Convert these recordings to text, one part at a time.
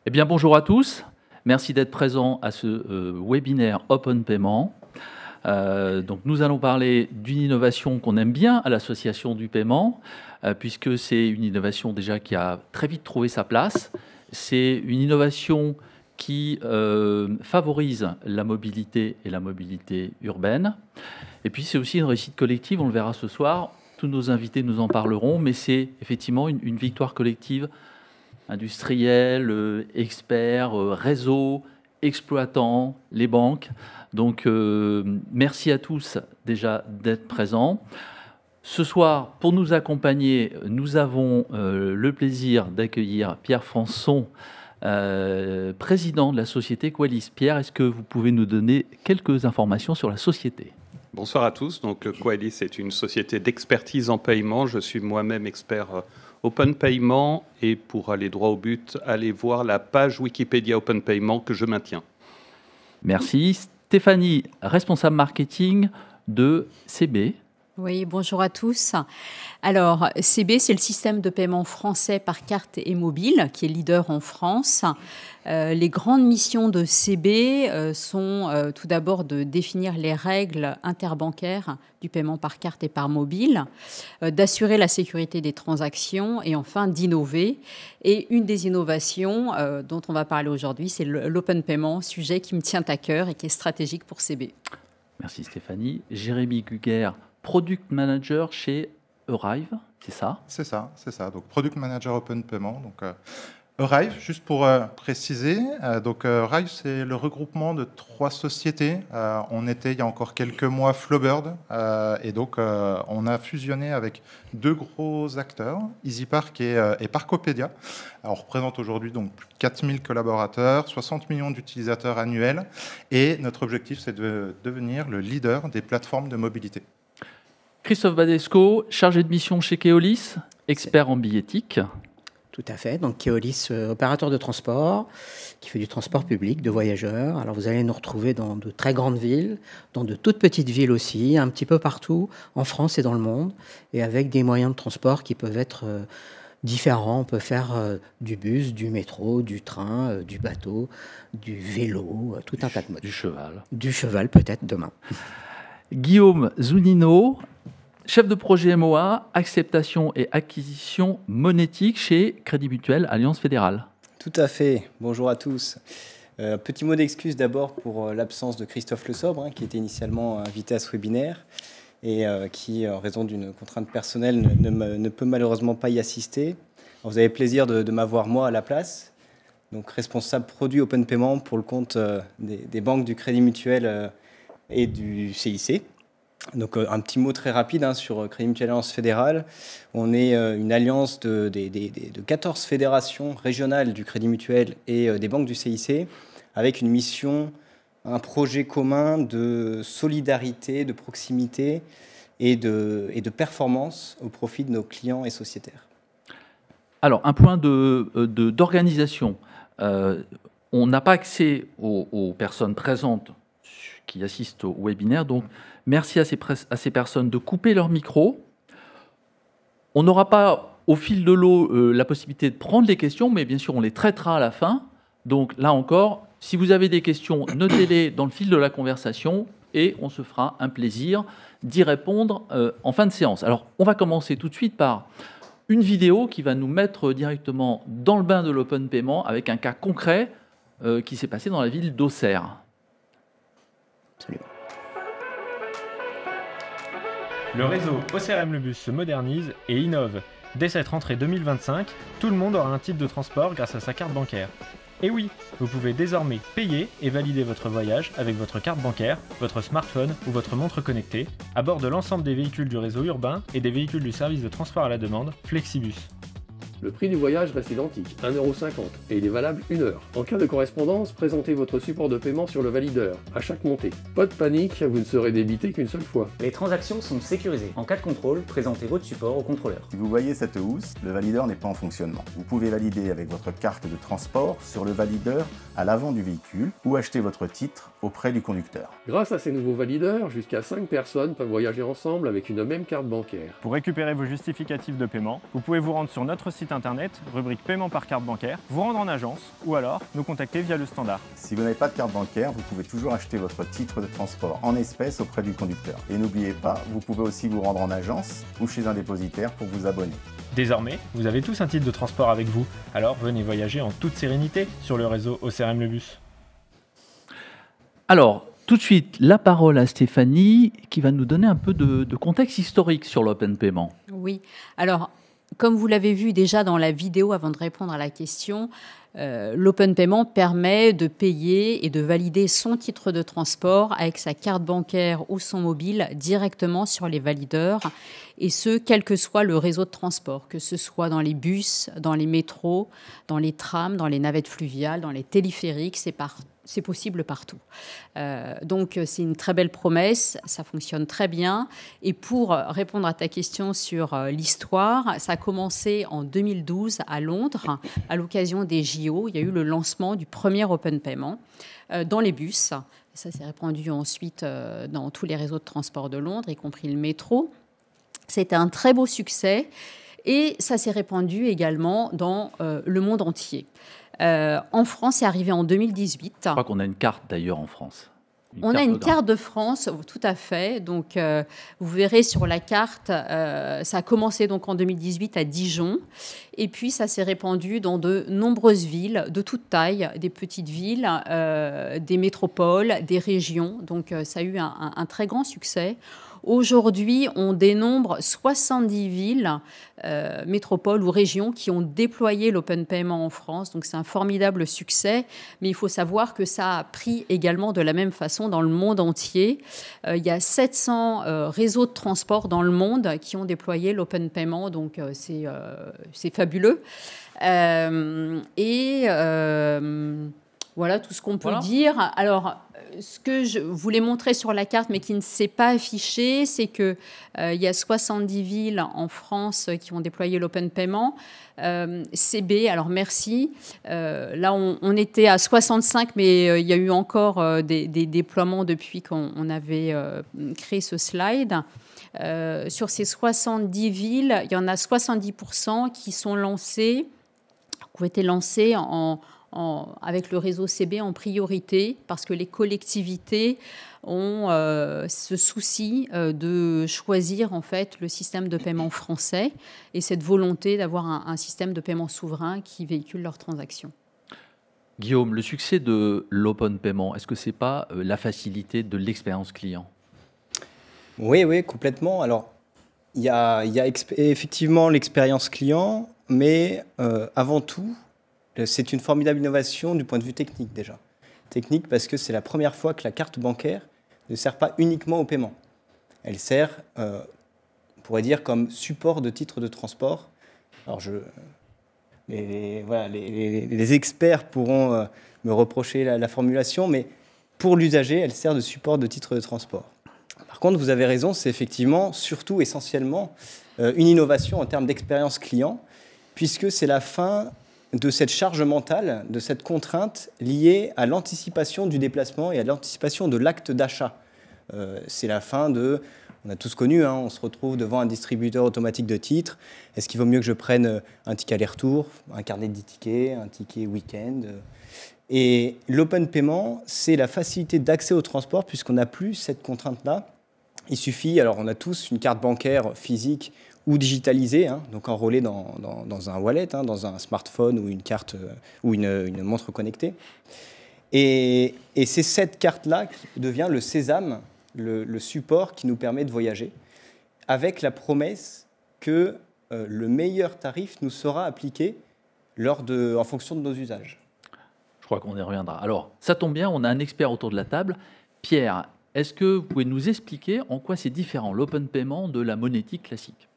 Eh bien, bonjour à tous. Merci d'être présents à ce webinaire Open Payment. Donc, nous allons parler d'une innovation qu'on aime bien à l'Association du paiement, puisque c'est une innovation déjà qui a très vite trouvé sa place. C'est une innovation qui favorise la mobilité et la mobilité urbaine. Et puis, c'est aussi une réussite collective, on le verra ce soir. Tous nos invités nous en parleront, mais c'est effectivement une victoire collective industriels, experts, réseaux, exploitants, les banques. Donc, merci à tous déjà d'être présents. Ce soir, pour nous accompagner, nous avons le plaisir d'accueillir Pierre Françon, président de la société Qualis. Pierre, est-ce que vous pouvez nous donner quelques informations sur la société ? Bonsoir à tous. Donc, Qualis est une société d'expertise en paiement. Je suis moi-même expert Open Payment, et pour aller droit au but, allez voir la page Wikipédia Open Payment que je maintiens. Merci. Stéphanie, responsable marketing de CB. Oui, bonjour à tous. Alors, CB, c'est le système de paiement français par carte et mobile qui est leader en France. Les grandes missions de CB sont tout d'abord de définir les règles interbancaires du paiement par carte et par mobile, d'assurer la sécurité des transactions et enfin d'innover. Et une des innovations dont on va parler aujourd'hui, c'est l'open payment, sujet qui me tient à cœur et qui est stratégique pour CB. Merci Stéphanie. Jérémy Guguer, Product Manager chez Arrive, c'est ça ? C'est ça. Donc, Product Manager Open Payment. Donc, Arrive, juste pour préciser, donc Arrive, c'est le regroupement de 3 sociétés. On était, il y a encore quelques mois, Flowbird, et donc on a fusionné avec 2 gros acteurs, EasyPark et Parcopédia. Alors, on représente aujourd'hui donc plus de 4000 collaborateurs, 60 millions d'utilisateurs annuels, et notre objectif, c'est de devenir le leader des plateformes de mobilité. Christophe Badesco, chargé de mission chez Keolis, expert en billettique. Tout à fait. Donc Keolis, opérateur de transport, qui fait du transport public de voyageurs. Alors vous allez nous retrouver dans de très grandes villes, dans de toutes petites villes aussi, un petit peu partout en France et dans le monde, et avec des moyens de transport qui peuvent être différents. On peut faire du bus, du métro, du train, du bateau, du vélo, tout un tas de modes. Du cheval. Du cheval peut-être demain. Guillaume Zunino, chef de projet MOA, acceptation et acquisition monétique chez Crédit Mutuel Alliance Fédérale. Tout à fait. Bonjour à tous. Petit mot d'excuse d'abord pour l'absence de Christophe Le Sobre, qui était initialement invité à ce webinaire et qui, en raison d'une contrainte personnelle, ne peut malheureusement pas y assister. Alors, vous avez plaisir de m'avoir moi à la place, donc responsable produit Open Payment pour le compte des banques du Crédit Mutuel et du CIC. Donc un petit mot très rapide sur Crédit Mutuel Alliance Fédérale. On est une alliance de 14 fédérations régionales du Crédit Mutuel et des banques du CIC, avec une mission, un projet commun de solidarité, de proximité et de performance au profit de nos clients et sociétaires. Alors, un point d'organisation. On n'a pas accès aux personnes présentes qui assistent au webinaire, donc merci à ces personnes de couper leur micro. On n'aura pas, au fil de l'eau, la possibilité de prendre les questions, mais bien sûr, on les traitera à la fin. Donc là encore, si vous avez des questions, notez-les dans le fil de la conversation et on se fera un plaisir d'y répondre en fin de séance. Alors, on va commencer tout de suite par une vidéo qui va nous mettre directement dans le bain de l'open payment avec un cas concret qui s'est passé dans la ville d'Auxerre. Absolument. Le réseau OCRM Le Bus se modernise et innove. Dès cette rentrée 2025, tout le monde aura un titre de transport grâce à sa carte bancaire. Et oui, vous pouvez désormais payer et valider votre voyage avec votre carte bancaire, votre smartphone ou votre montre connectée à bord de l'ensemble des véhicules du réseau urbain et des véhicules du service de transport à la demande Flexibus. Le prix du voyage reste identique, 1,50 € et il est valable 1 heure. En cas de correspondance, présentez votre support de paiement sur le valideur, à chaque montée. Pas de panique, vous ne serez débité qu'une seule fois. Les transactions sont sécurisées. En cas de contrôle, présentez votre support au contrôleur. Si vous voyez cette housse, le valideur n'est pas en fonctionnement. Vous pouvez valider avec votre carte de transport sur le valideur à l'avant du véhicule ou acheter votre titre auprès du conducteur. Grâce à ces nouveaux valideurs, jusqu'à 5 personnes peuvent voyager ensemble avec une même carte bancaire. Pour récupérer vos justificatifs de paiement, vous pouvez vous rendre sur notre site site internet, rubrique paiement par carte bancaire, vous rendre en agence ou alors nous contacter via le standard. Si vous n'avez pas de carte bancaire, vous pouvez toujours acheter votre titre de transport en espèces auprès du conducteur. Et n'oubliez pas, vous pouvez aussi vous rendre en agence ou chez un dépositaire pour vous abonner. Désormais, vous avez tous un titre de transport avec vous, alors venez voyager en toute sérénité sur le réseau OCRM Le Bus. Alors, tout de suite, la parole à Stéphanie qui va nous donner un peu de contexte historique sur l'open payment. Oui, alors comme vous l'avez vu déjà dans la vidéo avant de répondre à la question, l'open payment permet de payer et de valider son titre de transport avec sa carte bancaire ou son mobile directement sur les valideurs, et ce, quel que soit le réseau de transport, que ce soit dans les bus, dans les métros, dans les trams, dans les navettes fluviales, dans les téléphériques, c'est possible partout. Donc, c'est une très belle promesse, ça fonctionne très bien. Et pour répondre à ta question sur l'histoire, ça a commencé en 2012 à Londres, à l'occasion des JO. Il y a eu le lancement du premier open payment dans les bus. Ça s'est répandu ensuite dans tous les réseaux de transport de Londres, y compris le métro. C'était un très beau succès et ça s'est répandu également dans le monde entier. En France, c'est arrivé en 2018. Je crois qu'on a une carte d'ailleurs en France. On a une carte de France, tout à fait. Donc, vous verrez sur la carte, ça a commencé donc en 2018 à Dijon. Et puis, ça s'est répandu dans de nombreuses villes de toute taille, des petites villes, des métropoles, des régions. Donc, ça a eu un très grand succès. Aujourd'hui, on dénombre 70 villes, métropoles ou régions qui ont déployé l'open payment en France. Donc, c'est un formidable succès. Mais il faut savoir que ça a pris également de la même façon dans le monde entier. Il y a 700 réseaux de transport dans le monde qui ont déployé l'open payment. Donc, c'est fabuleux. Voilà tout ce qu'on peut dire. Alors, ce que je voulais montrer sur la carte, mais qui ne s'est pas affiché, c'est qu'il y a 70 villes en France qui ont déployé l'open payment. CB, alors merci. Là, on était à 65, mais il y a eu encore des déploiements depuis qu'on avait créé ce slide. Sur ces 70 villes, il y en a 70% qui sont lancées, qui ont été lancées avec le réseau CB en priorité, parce que les collectivités ont ce souci de choisir en fait le système de paiement français et cette volonté d'avoir un système de paiement souverain qui véhicule leurs transactions. Guillaume, le succès de l'open payment, est-ce que ce n'est pas la facilité de l'expérience client? Oui, complètement. Alors, il y a effectivement l'expérience client, mais avant tout, c'est une formidable innovation du point de vue technique déjà. Technique parce que c'est la première fois que la carte bancaire ne sert pas uniquement au paiement. Elle sert, on pourrait dire, comme support de titre de transport. Alors, les experts pourront me reprocher la formulation, mais pour l'usager, elle sert de support de titre de transport. Par contre, vous avez raison, c'est effectivement, surtout, essentiellement, une innovation en termes d'expérience client, puisque c'est la fin de cette charge mentale, de cette contrainte liée à l'anticipation du déplacement et à l'anticipation de l'acte d'achat. C'est la fin de... On a tous connu, on se retrouve devant un distributeur automatique de titres. Est-ce qu'il vaut mieux que je prenne un ticket aller-retour, un carnet de tickets, un ticket week-end? Et l'open payment, c'est la facilité d'accès au transport puisqu'on n'a plus cette contrainte-là. Il suffit, alors on a tous une carte bancaire physique ou digitalisée, donc enrôlée dans un wallet, dans un smartphone ou une carte ou une montre connectée. Et c'est cette carte-là qui devient le sésame, le support qui nous permet de voyager, avec la promesse que le meilleur tarif nous sera appliqué en fonction de nos usages. Je crois qu'on y reviendra. Alors, ça tombe bien, on a un expert autour de la table. Pierre, est-ce que vous pouvez nous expliquer en quoi c'est différent l'open payment de la monétique classique?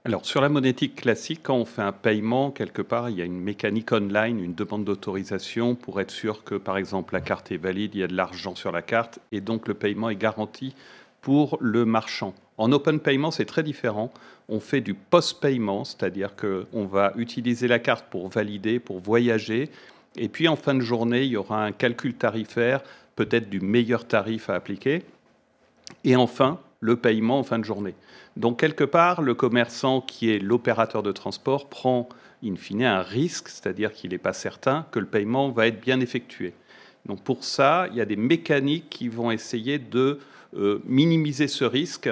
Alors, sur la monétique classique, quand on fait un paiement, quelque part, il y a une mécanique online, une demande d'autorisation pour être sûr que, par exemple, la carte est valide, il y a de l'argent sur la carte, et donc le paiement est garanti pour le marchand. En open payment, c'est très différent. On fait du post-paiement, c'est-à-dire qu'on va utiliser la carte pour valider, pour voyager, et puis en fin de journée, il y aura un calcul tarifaire, peut-être du meilleur tarif à appliquer, et enfin, le paiement en fin de journée. Donc, quelque part, le commerçant qui est l'opérateur de transport prend in fine, un risque, c'est-à-dire qu'il n'est pas certain que le paiement va être bien effectué. Donc pour ça, il y a des mécaniques qui vont essayer de minimiser ce risque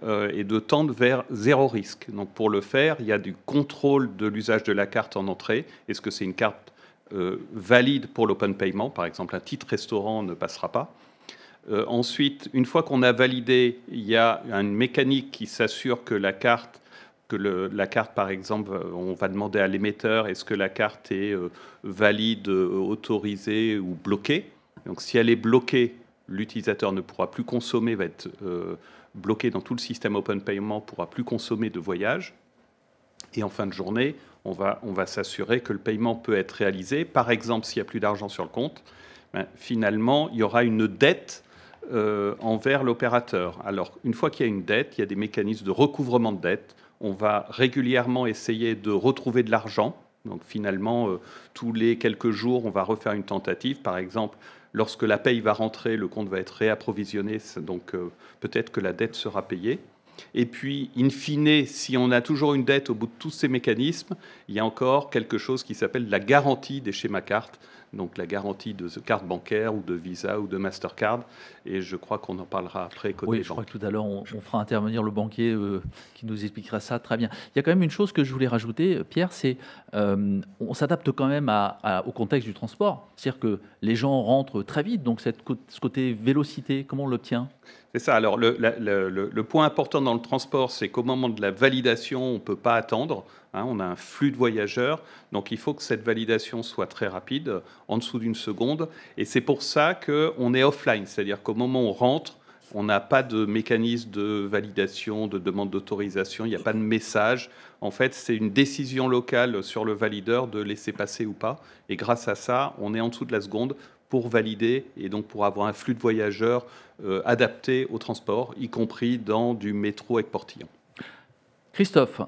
et de tendre vers zéro risque. Donc pour le faire, il y a du contrôle de l'usage de la carte en entrée. Est-ce que c'est une carte valide pour l'open payment? Par exemple, un titre restaurant ne passera pas. Ensuite, une fois qu'on a validé, il y a une mécanique qui s'assure que la carte, par exemple, on va demander à l'émetteur est-ce que la carte est valide, autorisée ou bloquée. Donc si elle est bloquée, l'utilisateur ne pourra plus consommer, va être bloqué dans tout le système Open Payment, ne pourra plus consommer de voyage. Et en fin de journée, on va s'assurer que le paiement peut être réalisé. Par exemple, s'il n'y a plus d'argent sur le compte, finalement, il y aura une dette envers l'opérateur. Alors, une fois qu'il y a une dette, il y a des mécanismes de recouvrement de dette. On va régulièrement essayer de retrouver de l'argent. Donc, finalement, tous les quelques jours, on va refaire une tentative. Par exemple, lorsque la paye va rentrer, le compte va être réapprovisionné. Donc, peut-être que la dette sera payée. Et puis, in fine, si on a toujours une dette au bout de tous ces mécanismes, il y a encore quelque chose qui s'appelle la garantie des schémas cartes. Donc la garantie de carte bancaire ou de Visa ou de Mastercard. Et je crois qu'on en parlera après côté Oui, je crois que tout à l'heure, on fera intervenir le banquier qui nous expliquera ça très bien. Il y a quand même une chose que je voulais rajouter, Pierre, c'est on s'adapte quand même au contexte du transport. C'est-à-dire que les gens rentrent très vite, donc ce côté vélocité, comment on l'obtient? C'est ça. Alors, le point important dans le transport, c'est qu'au moment de la validation, on ne peut pas attendre. On a un flux de voyageurs. Donc, il faut que cette validation soit très rapide, en dessous d'une seconde. Et c'est pour ça qu'on est offline. C'est-à-dire qu'au moment où on rentre, on n'a pas de mécanisme de validation, de demande d'autorisation. Il n'y a pas de message. En fait, c'est une décision locale sur le valideur de laisser passer ou pas. Et grâce à ça, on est en dessous de la seconde pour valider et donc pour avoir un flux de voyageurs adapté au transport, y compris dans du métro avec portillon. Christophe,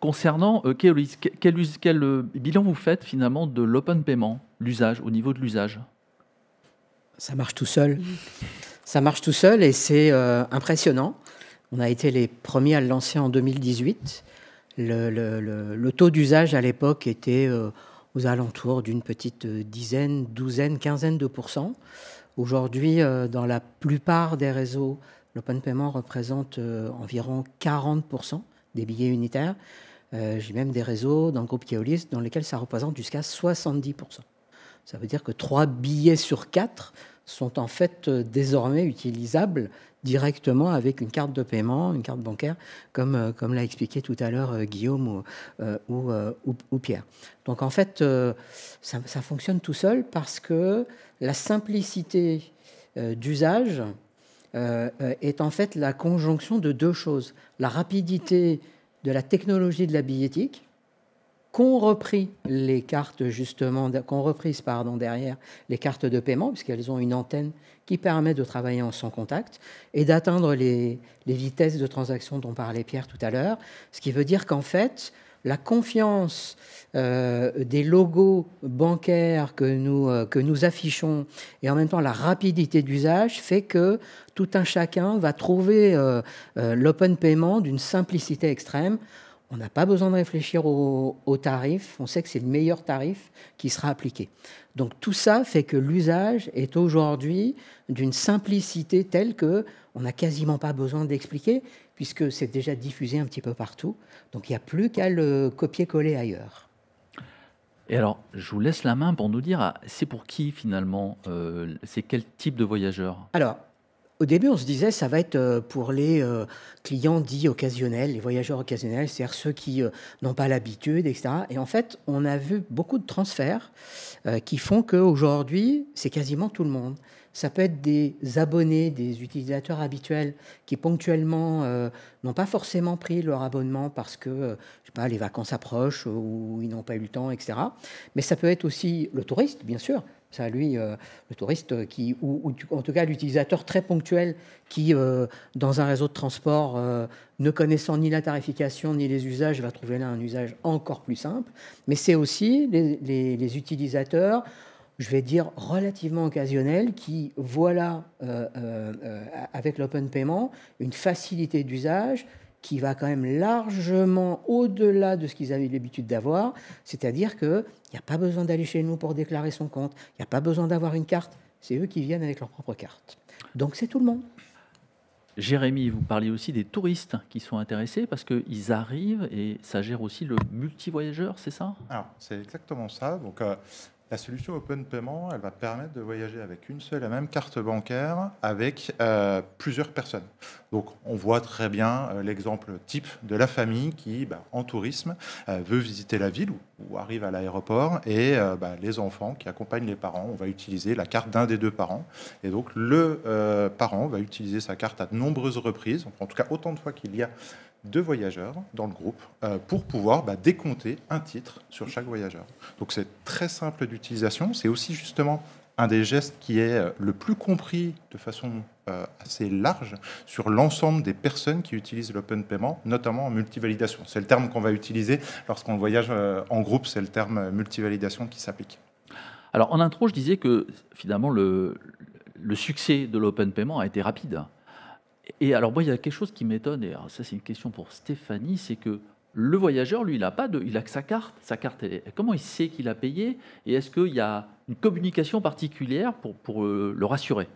concernant Keolis, quel bilan vous faites finalement de l'open payment, l'usage, au niveau de l'usage? Ça marche tout seul. Ça marche tout seul et c'est impressionnant. On a été les premiers à le lancer en 2018. Le taux d'usage à l'époque était aux alentours d'une petite dizaine, douzaine, quinzaine de %. Aujourd'hui, dans la plupart des réseaux, l'open payment représente environ 40% des billets unitaires. J'ai même des réseaux dans le groupe Keolis dans lesquels ça représente jusqu'à 70%. Ça veut dire que 3 billets sur 4 sont en fait désormais utilisables directement avec une carte de paiement, une carte bancaire, comme l'a expliqué tout à l'heure Guillaume ou Pierre. Donc en fait, ça fonctionne tout seul parce que la simplicité d'usage est en fait la conjonction de deux choses. La rapidité de la technologie de la billettique, qu'ont repris les cartes justement, derrière les cartes de paiement, puisqu'elles ont une antenne qui permet de travailler en sans contact et d'atteindre les vitesses de transaction dont parlait Pierre tout à l'heure. Ce qui veut dire qu'en fait, la confiance des logos bancaires que nous affichons et en même temps la rapidité d'usage fait que tout un chacun va trouver l'open payment d'une simplicité extrême. On n'a pas besoin de réfléchir au tarif. On sait que c'est le meilleur tarif qui sera appliqué. Donc tout ça fait que l'usage est aujourd'hui d'une simplicité telle qu'on n'a quasiment pas besoin d'expliquer puisque c'est déjà diffusé un petit peu partout. Donc il n'y a plus qu'à le copier-coller ailleurs. Et alors, je vous laisse la main pour nous dire, c'est pour qui finalement? C'est quel type de voyageurs? Alors, au début, on se disait ça va être pour les clients dits occasionnels, les voyageurs occasionnels, c'est-à-dire ceux qui n'ont pas l'habitude, etc. Et en fait, on a vu beaucoup de transferts qui font qu'aujourd'hui, c'est quasiment tout le monde. Ça peut être des abonnés, des utilisateurs habituels qui ponctuellement n'ont pas forcément pris leur abonnement parce que je sais pas, les vacances approchent ou ils n'ont pas eu le temps, etc. Mais ça peut être aussi le touriste, bien sûr. Ça, lui, le touriste ou en tout cas l'utilisateur très ponctuel qui, dans un réseau de transport, ne connaissant ni la tarification ni les usages, va trouver là un usage encore plus simple. Mais c'est aussi les utilisateurs, je vais dire, relativement occasionnels qui voient là, avec l'open payment, une facilité d'usage qui va quand même largement au-delà de ce qu'ils avaient l'habitude d'avoir, c'est-à-dire qu'il n'y a pas besoin d'aller chez nous pour déclarer son compte, il n'y a pas besoin d'avoir une carte, c'est eux qui viennent avec leur propre carte. Donc c'est tout le monde. Jérémy, vous parliez aussi des touristes qui sont intéressés parce qu'ils arrivent et ça gère aussi le multivoyageur, c'est ça? Alors, c'est exactement ça. Donc, la solution Open Payment, elle va permettre de voyager avec une seule et même carte bancaire avec plusieurs personnes. Donc, on voit très bien l'exemple type de la famille qui, en tourisme, veut visiter la ville ou arrive à l'aéroport et les enfants qui accompagnent les parents, on va utiliser la carte d'un des deux parents. Et donc, le parent va utiliser sa carte à de nombreuses reprises, en tout cas autant de fois qu'il y a de voyageurs dans le groupe pour pouvoir décompter un titre sur chaque voyageur. Donc c'est très simple d'utilisation. C'est aussi justement un des gestes qui est le plus compris de façon assez large sur l'ensemble des personnes qui utilisent l'open payment, notamment en multivalidation. C'est le terme qu'on va utiliser lorsqu'on voyage en groupe, c'est le terme multivalidation qui s'applique. Alors en intro, je disais que finalement le succès de l'open payment a été rapide. Et alors, moi, il y a quelque chose qui m'étonne, et alors ça, c'est une question pour Stéphanie, c'est que le voyageur, lui, il a que sa carte. Sa carte, comment il sait qu'il a payé? Et est-ce qu'il y a une communication particulière pour le rassurer?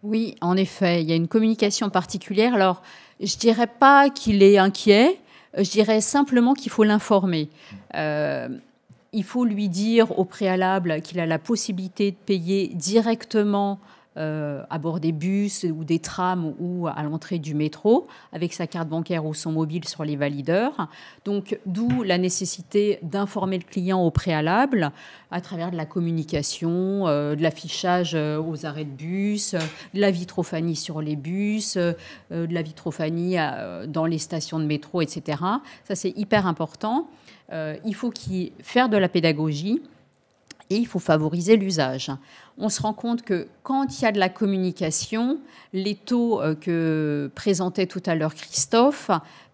Oui, en effet, il y a une communication particulière. Alors, je ne dirais pas qu'il est inquiet, je dirais simplement qu'il faut l'informer. Il faut lui dire au préalable qu'il a la possibilité de payer directement à bord des bus ou des trams ou à l'entrée du métro avec sa carte bancaire ou son mobile sur les valideurs. Donc, d'où la nécessité d'informer le client au préalable à travers de la communication, de l'affichage aux arrêts de bus, de la vitrophanie sur les bus, de la vitrophanie dans les stations de métro, etc. Ça, c'est hyper important. Il faut faire de la pédagogie. Et il faut favoriser l'usage. On se rend compte que quand il y a de la communication, les taux que présentait tout à l'heure Christophe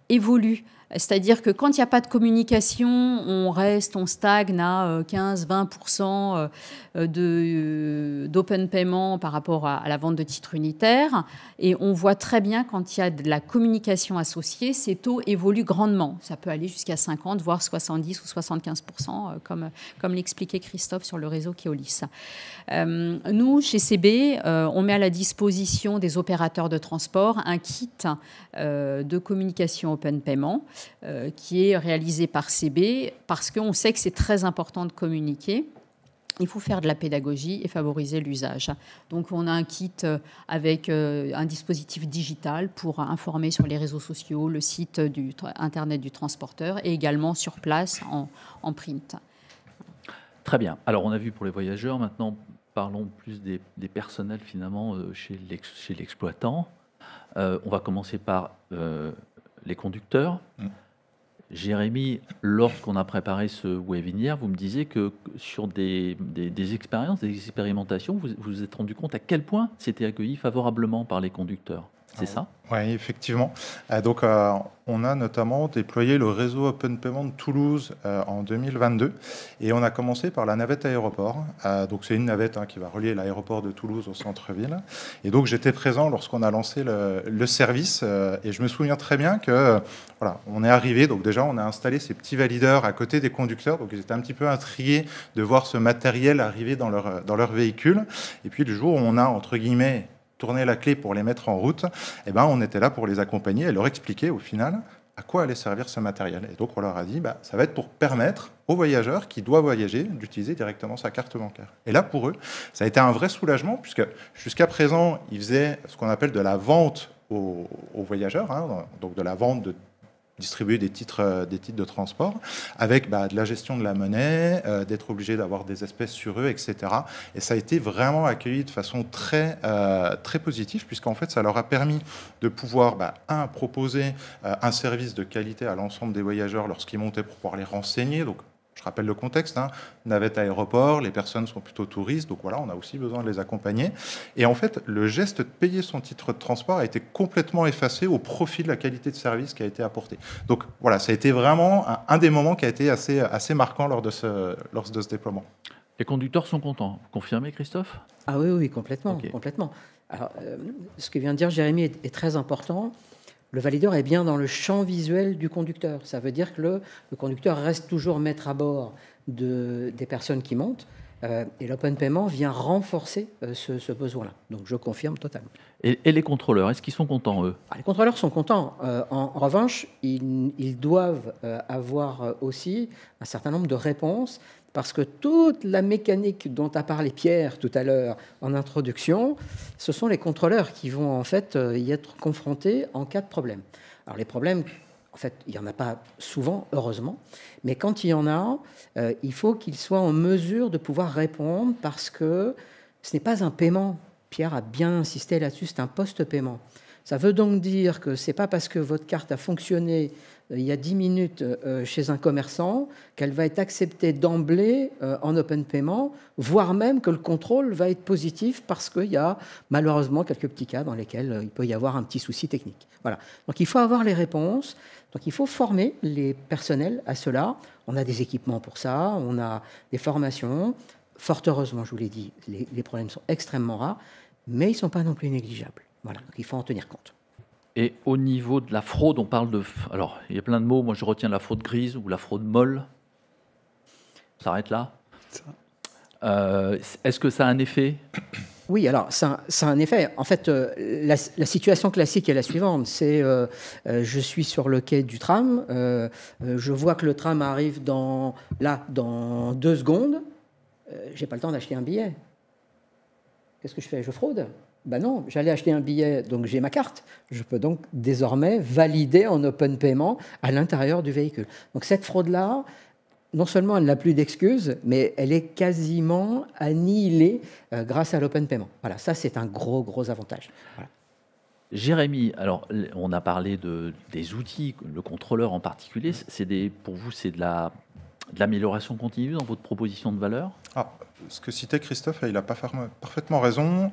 évoluent. C'est-à-dire que quand il n'y a pas de communication, on stagne à 15-20% d'open payment par rapport à la vente de titres unitaires. Et on voit très bien quand il y a de la communication associée, ces taux évoluent grandement. Ça peut aller jusqu'à 50, voire 70 ou 75%, comme l'expliquait Christophe sur le réseau Keolis. Nous, chez CB, on met à la disposition des opérateurs de transport un kit de communication open payment qui est réalisé par CB parce qu'on sait que c'est très important de communiquer. Il faut faire de la pédagogie et favoriser l'usage. Donc, on a un kit avec un dispositif digital pour informer sur les réseaux sociaux, le site Internet du transporteur et également sur place en print. Très bien. Alors, on a vu pour les voyageurs. Maintenant, parlons plus des personnels, finalement, chez l'exploitant. On va commencer par les conducteurs. Jérémy, lorsqu'on a préparé ce webinaire, vous me disiez que sur des expériences, des expérimentations, vous vous êtes rendu compte à quel point c'était accueilli favorablement par les conducteurs. C'est ça? Oui, effectivement. Donc, on a notamment déployé le réseau Open Payment de Toulouse en 2022 et on a commencé par la navette aéroport. Donc, c'est une navette qui va relier l'aéroport de Toulouse au centre-ville. Et donc, j'étais présent lorsqu'on a lancé le service et je me souviens très bien que voilà, on est arrivé. Donc, déjà, on a installé ces petits valideurs à côté des conducteurs. Donc, ils étaient un petit peu intrigués de voir ce matériel arriver dans leur véhicule. Et puis, le jour où on a, entre guillemets, tourner la clé pour les mettre en route, on était là pour les accompagner et leur expliquer au final à quoi allait servir ce matériel. Et donc on leur a dit, ça va être pour permettre aux voyageurs qui doivent voyager d'utiliser directement sa carte bancaire. Et là pour eux, ça a été un vrai soulagement puisque jusqu'à présent, ils faisaient ce qu'on appelle de la vente aux voyageurs, donc de la vente de distribuer des titres de transport, avec de la gestion de la monnaie, d'être obligé d'avoir des espèces sur eux, etc. Et ça a été vraiment accueilli de façon très positive, puisqu'en fait, ça leur a permis de pouvoir, proposer un service de qualité à l'ensemble des voyageurs lorsqu'ils montaient pour pouvoir les renseigner. Donc, je rappelle le contexte, navette aéroport, les personnes sont plutôt touristes, donc voilà, on a aussi besoin de les accompagner. Et en fait, le geste de payer son titre de transport a été complètement effacé au profit de la qualité de service qui a été apportée. Donc voilà, ça a été vraiment un des moments qui a été assez marquant lors de ce déploiement. Les conducteurs sont contents. Confirmé, Christophe? Ah oui, complètement. Okay. Complètement. Alors, ce que vient de dire Jérémy est très important. le valideur est bien dans le champ visuel du conducteur. Ça veut dire que le conducteur reste toujours maître à bord des personnes qui montent. Et l'open payment vient renforcer ce besoin-là. Donc je confirme totalement. Et les contrôleurs, est-ce qu'ils sont contents, eux? Les contrôleurs sont contents. En revanche, ils doivent avoir aussi un certain nombre de réponses, parce que toute la mécanique dont a parlé Pierre tout à l'heure en introduction, ce sont les contrôleurs qui vont en fait y être confrontés en cas de problème. Alors les problèmes, en fait, il n'y en a pas souvent, heureusement, mais quand il y en a, il faut qu'ils soient en mesure de pouvoir répondre, parce que ce n'est pas un paiement. Pierre a bien insisté là-dessus, c'est un post-paiement. Ça veut donc dire que ce n'est pas parce que votre carte a fonctionné il y a 10 minutes chez un commerçant qu'elle va être acceptée d'emblée en open payment, voire même que le contrôle va être positif, parce qu'il y a malheureusement quelques petits cas dans lesquels il peut y avoir un petit souci technique. Voilà. Donc il faut avoir les réponses, donc il faut former les personnels à cela. On a des équipements pour ça, on a des formations. Fort heureusement, je vous l'ai dit, les problèmes sont extrêmement rares, mais ils ne sont pas non plus négligeables. Voilà. Donc il faut en tenir compte. Et au niveau de la fraude, on parle de... Alors, il y a plein de mots. Moi, je retiens la fraude grise ou la fraude molle. Ça s'arrête là. Est-ce que ça a un effet? Oui, alors, ça a un effet. En fait, la situation classique est la suivante. C'est, je suis sur le quai du tram, je vois que le tram arrive dans 2 secondes, je n'ai pas le temps d'acheter un billet. Qu'est-ce que je fais? Je fraude? Ben non, j'allais acheter un billet, donc j'ai ma carte. Je peux donc désormais valider en open payment à l'intérieur du véhicule. Donc cette fraude-là, non seulement elle n'a plus d'excuses, mais elle est quasiment annihilée grâce à l'open payment. Voilà, ça c'est un gros avantage. Voilà. Jérémy, alors on a parlé des outils, le contrôleur en particulier. Pour vous, c'est de l'amélioration continue dans votre proposition de valeur? Ce que citait Christophe, il a parfaitement raison.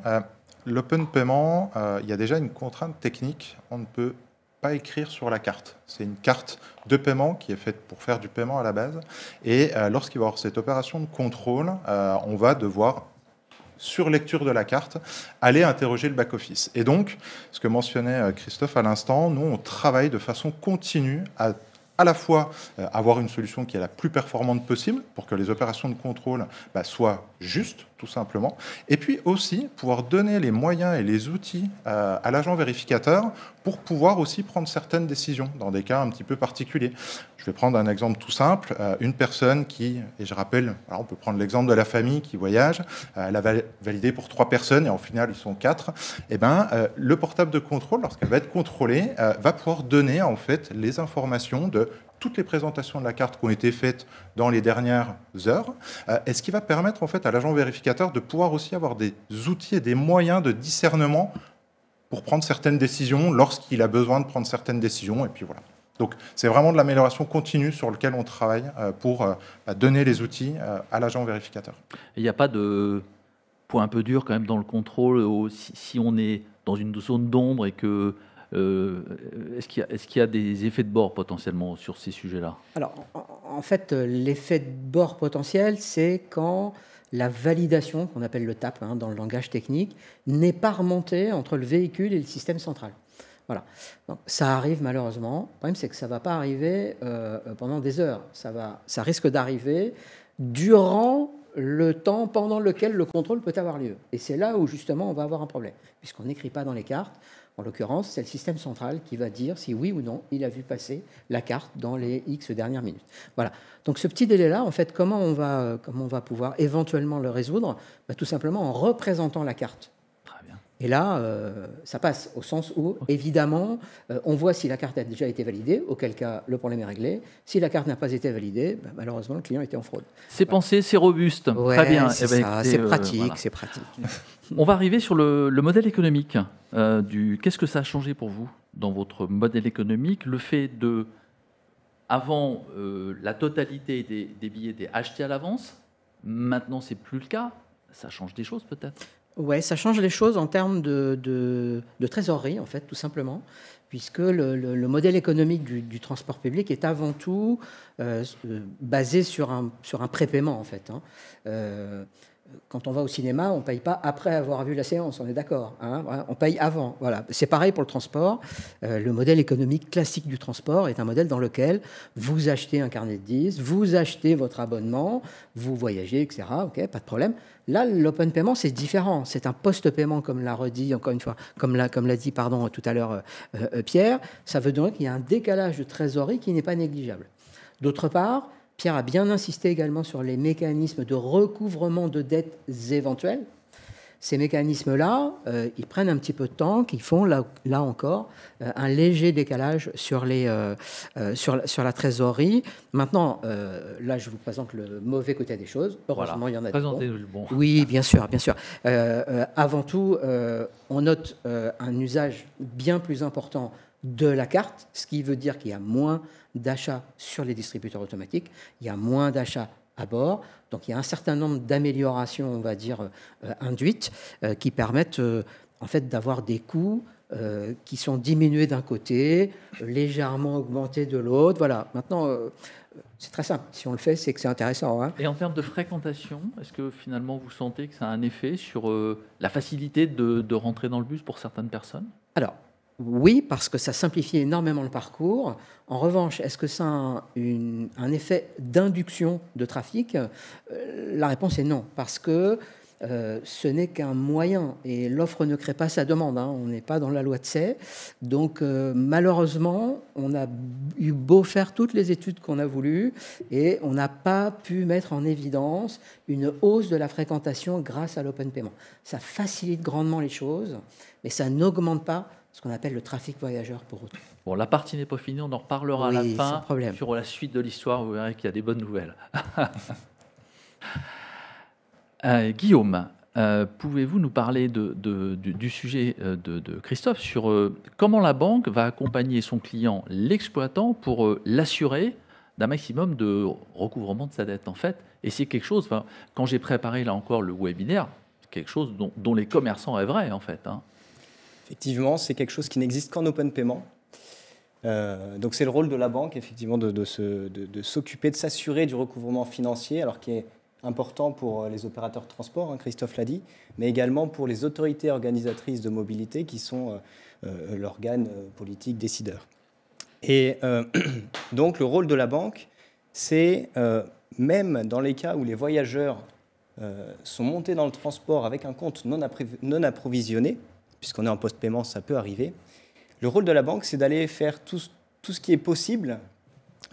L'open payment, il y a déjà une contrainte technique. On ne peut pas écrire sur la carte. C'est une carte de paiement qui est faite pour faire du paiement à la base. Et lorsqu'il va y avoir cette opération de contrôle, on va devoir, sur lecture de la carte, aller interroger le back-office. Et donc, ce que mentionnait Christophe à l'instant, nous, on travaille de façon continue à la fois avoir une solution qui est la plus performante possible pour que les opérations de contrôle soient justes, tout simplement, et puis aussi pouvoir donner les moyens et les outils à l'agent vérificateur pour pouvoir aussi prendre certaines décisions dans des cas un petit peu particuliers. Je vais prendre un exemple tout simple. Une personne qui, et je rappelle, alors on peut prendre l'exemple de la famille qui voyage, elle a validé pour 3 personnes et en final ils sont 4. Et le portable de contrôle, lorsqu'elle va être contrôlée, va pouvoir donner en fait les informations de toutes les présentations de la carte qui ont été faites dans les dernières heures, et ce qui va permettre en fait à l'agent vérificateur de pouvoir aussi avoir des outils et des moyens de discernement pour prendre certaines décisions lorsqu'il a besoin de prendre certaines décisions. Et puis voilà. Donc c'est vraiment de l'amélioration continue sur laquelle on travaille pour donner les outils à l'agent vérificateur. Il n'y a pas de point un peu dur quand même dans le contrôle, si on est dans une zone d'ombre et que est-ce qu'il y a des effets de bord potentiellement sur ces sujets-là? Alors, en fait, l'effet de bord potentiel, c'est quand la validation, qu'on appelle le TAP dans le langage technique, n'est pas remontée entre le véhicule et le système central. Voilà. Donc, ça arrive malheureusement. Le problème, c'est que ça ne va pas arriver pendant des heures. Ça risque d'arriver durant le temps pendant lequel le contrôle peut avoir lieu. Et c'est là où, justement, on va avoir un problème, puisqu'on n'écrit pas dans les cartes. En l'occurrence, c'est le système central qui va dire si oui ou non il a vu passer la carte dans les X dernières minutes. Voilà. Donc ce petit délai-là, en fait, comment on va pouvoir éventuellement le résoudre? Tout simplement en représentant la carte. Très bien. Et là, ça passe au sens où, évidemment, on voit si la carte a déjà été validée, auquel cas le problème est réglé. Si la carte n'a pas été validée, malheureusement, le client était en fraude. C'est pensé, c'est robuste. Ouais, très bien. C'est pratique, voilà. C'est pratique. On va arriver sur le modèle économique. Qu'est-ce que ça a changé pour vous dans votre modèle économique? Le fait de, avant, la totalité des billets étaient achetés à l'avance. Maintenant, c'est plus le cas. Ça change des choses peut-être? Oui, ça change les choses en termes de trésorerie, en fait, tout simplement, puisque le modèle économique du transport public est avant tout basé sur un prépaiement, en fait. quand on va au cinéma, on ne paye pas après avoir vu la séance, on est d'accord, hein, voilà, on paye avant. Voilà. C'est pareil pour le transport. Le modèle économique classique du transport est un modèle dans lequel vous achetez un carnet de 10, vous achetez votre abonnement, vous voyagez, etc. Ok, pas de problème. Là, l'open payment, c'est différent. C'est un post-paiement, comme l'a redit, encore une fois, comme l'a dit tout à l'heure Pierre. Ça veut dire qu'il y a un décalage de trésorerie qui n'est pas négligeable. D'autre part, Pierre a bien insisté également sur les mécanismes de recouvrement de dettes éventuelles. Ces mécanismes-là, ils prennent un petit peu de temps, qui font, là encore, un léger décalage sur la trésorerie. Maintenant, là, je vous présente le mauvais côté des choses. Heureusement, voilà. Il y en a Présentez-nous le bon. Oui, bien sûr, bien sûr. Avant tout, on note un usage bien plus important de la carte, ce qui veut dire qu'il y a moins d'achats sur les distributeurs automatiques, il y a moins d'achats à bord, donc il y a un certain nombre d'améliorations, on va dire, induites, qui permettent en fait d'avoir des coûts qui sont diminués d'un côté, légèrement augmentés de l'autre. Voilà, maintenant, c'est très simple. Si on le fait, c'est que c'est intéressant. Hein. Et en termes de fréquentation, est-ce que finalement vous sentez que ça a un effet sur la facilité de rentrer dans le bus pour certaines personnes ? Alors, oui, parce que ça simplifie énormément le parcours. En revanche, est-ce que ça a un effet d'induction de trafic ? La réponse est non, parce que ce n'est qu'un moyen et l'offre ne crée pas sa demande. Hein. On n'est pas dans la loi de Say. Donc, malheureusement, on a eu beau faire toutes les études qu'on a voulu et on n'a pas pu mettre en évidence une hausse de la fréquentation grâce à l'open payment. Ça facilite grandement les choses, mais ça n'augmente pas ce qu'on appelle le trafic voyageur pour autant. Bon, la partie n'est pas finie, on en reparlera à la fin sur la suite de l'histoire, vous verrez qu'il y a des bonnes nouvelles. Guillaume, pouvez-vous nous parler du sujet de Christophe sur comment la banque va accompagner son client, l'exploitant, pour l'assurer d'un maximum de recouvrement de sa dette, en fait. Et c'est quelque chose, quand j'ai préparé là encore le webinaire, c'est quelque chose dont les commerçants rêveraient, en fait. Hein. Effectivement, c'est quelque chose qui n'existe qu'en open payment. Donc c'est le rôle de la banque, effectivement, de s'occuper, de s'assurer du recouvrement financier, alors qui est important pour les opérateurs de transport, hein, Christophe l'a dit, mais également pour les autorités organisatrices de mobilité qui sont l'organe politique décideur. Et donc le rôle de la banque, c'est même dans les cas où les voyageurs sont montés dans le transport avec un compte non approvisionné, puisqu'on est en post-paiement, ça peut arriver. Le rôle de la banque, c'est d'aller faire tout ce qui est possible.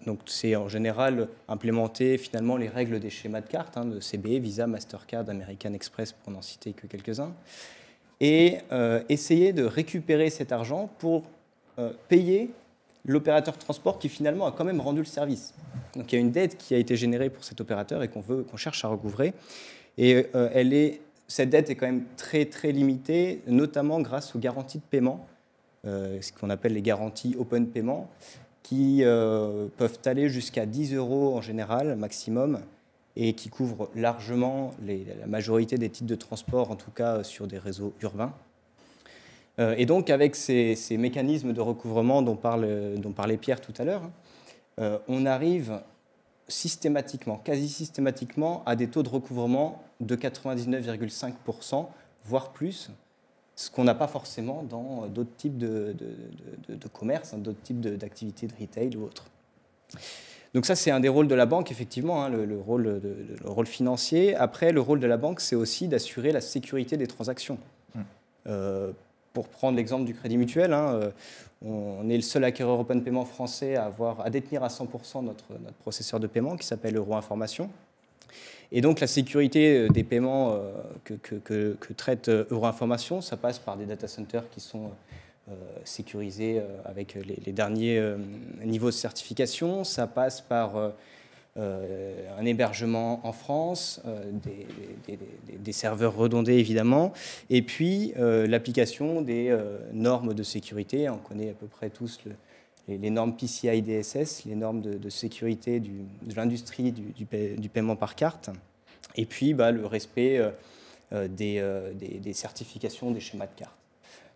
Donc, c'est en général implémenter finalement les règles des schémas de carte, hein, de CB, Visa, Mastercard, American Express, pour n'en citer que quelques-uns, et essayer de récupérer cet argent pour payer l'opérateur de transport qui finalement a quand même rendu le service. Donc, il y a une dette qui a été générée pour cet opérateur et qu'on cherche à recouvrer. Et cette dette est quand même très, très limitée, notamment grâce aux garanties de paiement, ce qu'on appelle les garanties open payment, qui peuvent aller jusqu'à 10 € en général, maximum, et qui couvrent largement la majorité des titres de transport, en tout cas sur des réseaux urbains. Et donc, avec ces mécanismes de recouvrement dont parlait Pierre tout à l'heure, on arrive systématiquement, quasi systématiquement, à des taux de recouvrement de 99,5%, voire plus, ce qu'on n'a pas forcément dans d'autres types de commerce, hein, d'autres types d'activités de retail ou autres. Donc ça, c'est un des rôles de la banque, effectivement, hein, le rôle financier. Après, le rôle de la banque, c'est aussi d'assurer la sécurité des transactions. Pour prendre l'exemple du Crédit Mutuel, hein, on est le seul acquéreur open payment français à détenir à 100% notre processeur de paiement qui s'appelle Euro-Information. Et donc la sécurité des paiements que traite Euro-Information, ça passe par des data centers qui sont sécurisés avec les derniers niveaux de certification, ça passe par un hébergement en France, des serveurs redondés évidemment, et puis l'application des normes de sécurité. On connaît à peu près tous les normes PCI DSS, les normes de sécurité de l'industrie du paiement par carte, et puis le respect des certifications des schémas de carte.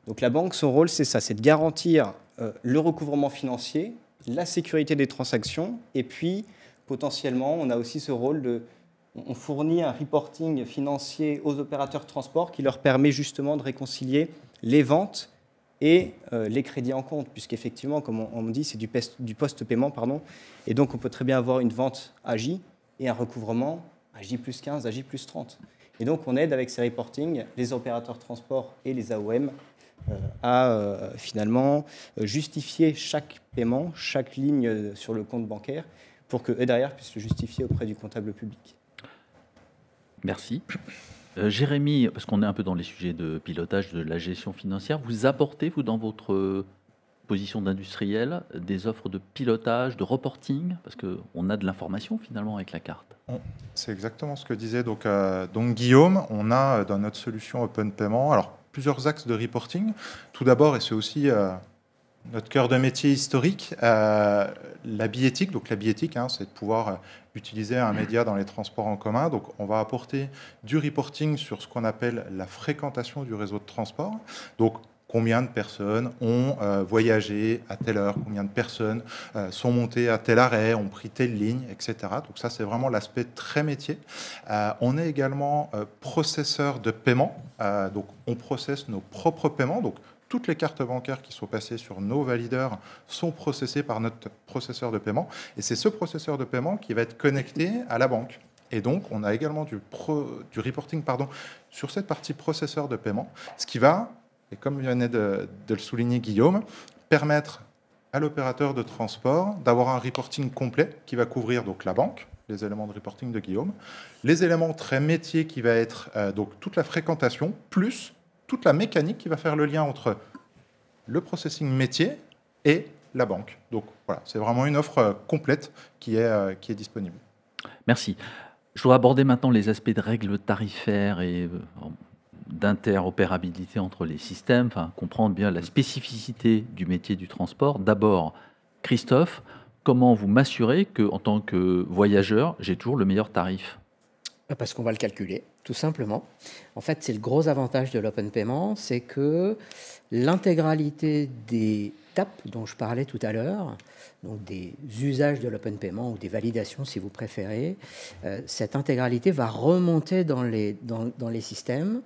Donc la banque, son rôle, c'est ça, c'est de garantir le recouvrement financier, la sécurité des transactions, et puis potentiellement, on a aussi ce rôle de on fournit un reporting financier aux opérateurs de transport qui leur permet justement de réconcilier les ventes et les crédits en compte, puisqu'effectivement, comme on me dit, c'est du post-paiement, pardon, et donc on peut très bien avoir une vente AJ et un recouvrement AJ plus 15, AJ plus 30. Et donc on aide avec ces reportings les opérateurs de transport et les AOM à finalement justifier chaque paiement, chaque ligne sur le compte bancaire, pour qu'eux derrière puissent le justifier auprès du comptable public. Merci. Jérémy, parce qu'on est un peu dans les sujets de pilotage de la gestion financière, vous apportez, vous, dans votre position d'industriel, des offres de pilotage, de reporting, parce qu'on a de l'information finalement avec la carte. C'est exactement ce que disait donc Guillaume. On a dans notre solution Open Payment plusieurs axes de reporting. Tout d'abord, et c'est aussi notre cœur de métier historique, la billettique. Donc la billettique, c'est de pouvoir utiliser un média dans les transports en commun. Donc on va apporter du reporting sur ce qu'on appelle la fréquentation du réseau de transport. Donc combien de personnes ont voyagé à telle heure, combien de personnes sont montées à tel arrêt, ont pris telle ligne, etc. Donc ça, c'est vraiment l'aspect très métier. On est également processeur de paiement. Donc on processe nos propres paiements. Donc toutes les cartes bancaires qui sont passées sur nos valideurs sont processées par notre processeur de paiement. Et c'est ce processeur de paiement qui va être connecté à la banque. Et donc, on a également du reporting sur cette partie processeur de paiement, ce qui va, et comme venait de le souligner Guillaume, permettre à l'opérateur de transport d'avoir un reporting complet qui va couvrir donc la banque, les éléments de reporting de Guillaume, les éléments très métiers qui va être donc toute la fréquentation, plus toute la mécanique qui va faire le lien entre le processing métier et la banque. Donc voilà, c'est vraiment une offre complète qui est disponible. Merci. Je voudrais aborder maintenant les aspects de règles tarifaires et d'interopérabilité entre les systèmes, comprendre bien la spécificité du métier du transport. D'abord, Christophe, comment vous m'assurez qu'en tant que voyageur, j'ai toujours le meilleur tarif ? Parce qu'on va le calculer, tout simplement. En fait, c'est le gros avantage de l'open payment, c'est que l'intégralité des étapes dont je parlais tout à l'heure, donc des usages de l'open payment ou des validations si vous préférez, cette intégralité va remonter dans les systèmes,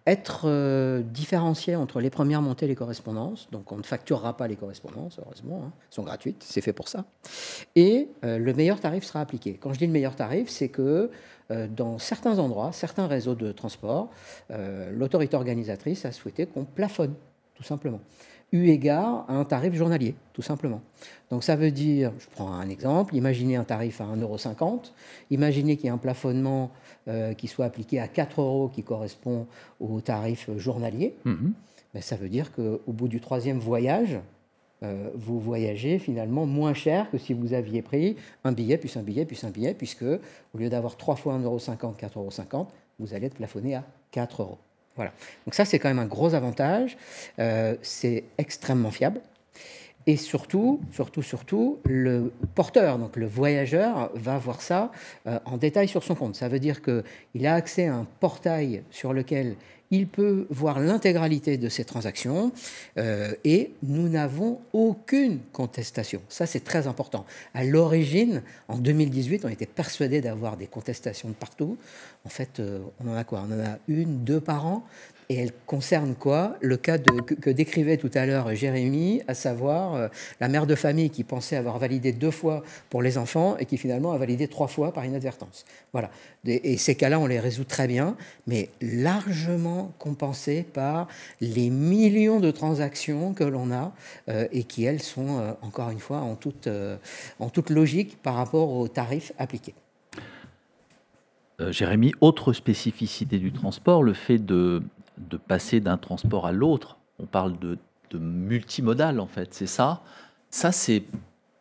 être différencié entre les premières montées et les correspondances. Donc on ne facturera pas les correspondances, heureusement, elles sont gratuites, c'est fait pour ça. Et le meilleur tarif sera appliqué. Quand je dis le meilleur tarif, c'est que dans certains endroits, certains réseaux de transport, l'autorité organisatrice a souhaité qu'on plafonne, tout simplement, eu égard à un tarif journalier, tout simplement. Donc ça veut dire, je prends un exemple, imaginez un tarif à 1,50 €, imaginez qu'il y ait un plafonnement qui soit appliqué à 4 € qui correspond au tarif journalier. Ben, ça veut dire qu'au bout du 3e voyage, vous voyagez finalement moins cher que si vous aviez pris un billet, plus un billet, plus un billet, puisque au lieu d'avoir 3 fois 1,50 €, 4,50 €, vous allez être plafonné à 4 €. Voilà. Donc ça, c'est quand même un gros avantage. C'est extrêmement fiable. Et surtout, le porteur, donc le voyageur, va voir ça en détail sur son compte. Ça veut dire qu'il a accès à un portail sur lequel il peut voir l'intégralité de ses transactions et nous n'avons aucune contestation. Ça, c'est très important. À l'origine, en 2018, on était persuadé d'avoir des contestations de partout. En fait, on en a quoi ? On en a 1, 2 par an. Et elle concerne quoi ? Le cas que décrivait tout à l'heure Jérémy, à savoir la mère de famille qui pensait avoir validé 2 fois pour les enfants et qui finalement a validé 3 fois par inadvertance. Voilà. Et ces cas-là, on les résout très bien, mais largement compensés par les millions de transactions que l'on a et qui, elles, sont, encore une fois, en toute logique par rapport aux tarifs appliqués. Jérémy, autre spécificité du transport, le fait de passer d'un transport à l'autre. On parle de multimodal, en fait, c'est ça. Ça, c'est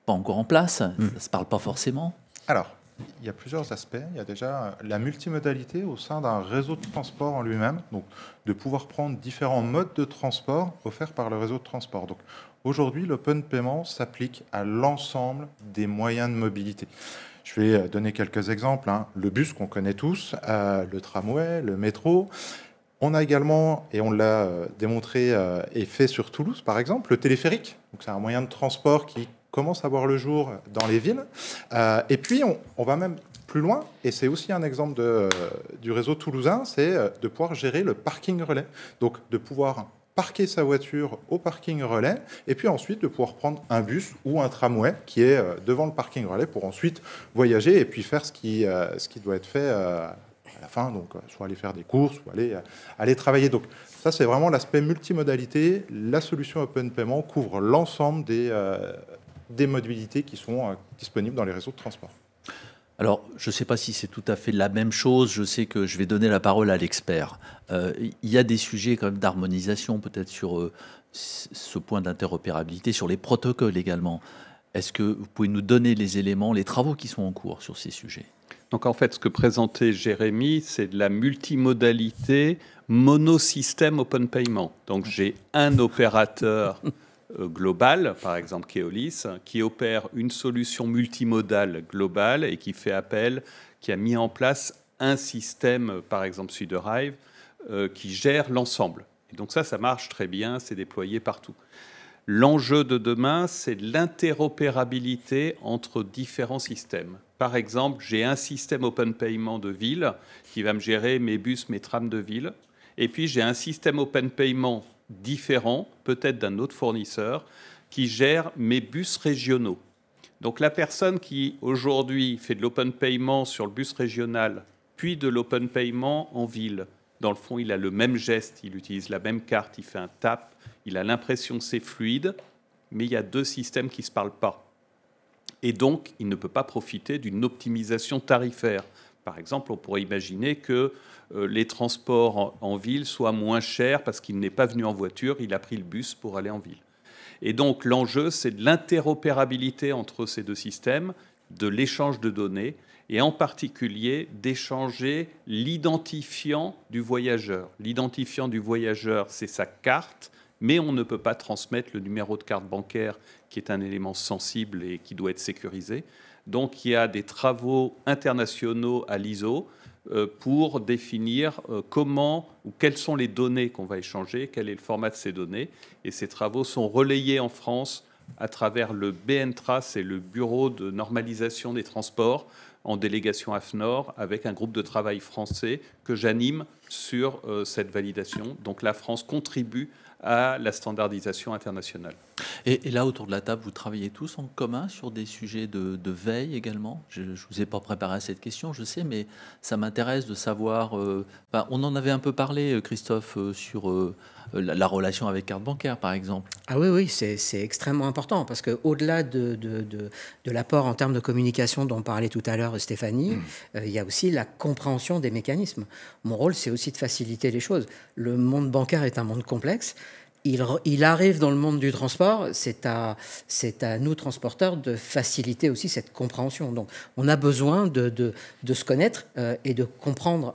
pas encore en place. Ça ne se parle pas forcément. Alors, il y a plusieurs aspects. Il y a déjà la multimodalité au sein d'un réseau de transport en lui-même. Donc, de pouvoir prendre différents modes de transport offerts par le réseau de transport. Donc, aujourd'hui, l'open payment s'applique à l'ensemble des moyens de mobilité. Je vais donner quelques exemples. Le bus qu'on connaît tous, le tramway, le métro. On a également, et on l'a démontré et fait sur Toulouse par exemple, le téléphérique. Donc c'est un moyen de transport qui commence à voir le jour dans les villes. Et puis on va même plus loin, et c'est aussi un exemple du réseau toulousain, c'est de pouvoir gérer le parking relais. Donc de pouvoir parquer sa voiture au parking relais, et puis ensuite de pouvoir prendre un bus ou un tramway qui est devant le parking relais pour ensuite voyager et puis faire ce qui doit être fait à la fin, donc soit aller faire des courses ou aller travailler. Donc ça, c'est vraiment l'aspect multimodalité. La solution Open Payment couvre l'ensemble des mobilités qui sont disponibles dans les réseaux de transport. Alors, je ne sais pas si c'est tout à fait la même chose. Je sais que je vais donner la parole à l'expert. Il y a des sujets quand même d'harmonisation, peut-être sur ce point d'interopérabilité, sur les protocoles également. Est-ce que vous pouvez nous donner les éléments, les travaux qui sont en cours sur ces sujets? Donc en fait, ce que présentait Jérémy, c'est de la multimodalité monosystème Open Payment. Donc j'ai un opérateur global, par exemple Keolis, qui opère une solution multimodale globale et qui fait appel, qui a mis en place un système, par exemple SuedEurive, qui gère l'ensemble. Et donc ça marche très bien, c'est déployé partout. L'enjeu de demain, c'est de l'interopérabilité entre différents systèmes. Par exemple, j'ai un système Open Payment de ville qui va me gérer mes bus, mes trams de ville. Et puis, j'ai un système Open Payment différent, peut-être d'un autre fournisseur, qui gère mes bus régionaux. Donc, la personne qui, aujourd'hui, fait de l'Open Payment sur le bus régional, puis de l'Open Payment en ville, dans le fond, il a le même geste, il utilise la même carte, il fait un tap, il a l'impression que c'est fluide, mais il y a deux systèmes qui ne se parlent pas. Et donc, il ne peut pas profiter d'une optimisation tarifaire. Par exemple, on pourrait imaginer que les transports en ville soient moins chers parce qu'il n'est pas venu en voiture, il a pris le bus pour aller en ville. Et donc, l'enjeu, c'est de l'interopérabilité entre ces deux systèmes, de l'échange de données, et en particulier d'échanger l'identifiant du voyageur. L'identifiant du voyageur, c'est sa carte, mais on ne peut pas transmettre le numéro de carte bancaire, qui est un élément sensible et qui doit être sécurisé. Donc il y a des travaux internationaux à l'ISO pour définir comment ou quelles sont les données qu'on va échanger, quel est le format de ces données. Et ces travaux sont relayés en France à travers le BNTRAS et le Bureau de normalisation des transports en délégation AFNOR avec un groupe de travail français que j'anime sur cette validation. Donc la France contribue à la standardisation internationale. Et là, autour de la table, vous travaillez tous en commun sur des sujets de veille également? Je ne vous ai pas préparé à cette question, je sais, mais ça m'intéresse de savoir... on en avait un peu parlé, Christophe, sur la relation avec carte bancaire, par exemple. Ah oui, c'est extrêmement important, parce qu'au-delà de l'apport en termes de communication dont parlait tout à l'heure Stéphanie, il y a aussi la compréhension des mécanismes. Mon rôle, c'est aussi de faciliter les choses. Le monde bancaire est un monde complexe. Il arrive dans le monde du transport, c'est à nous, transporteurs, de faciliter aussi cette compréhension. Donc, on a besoin de se connaître et de comprendre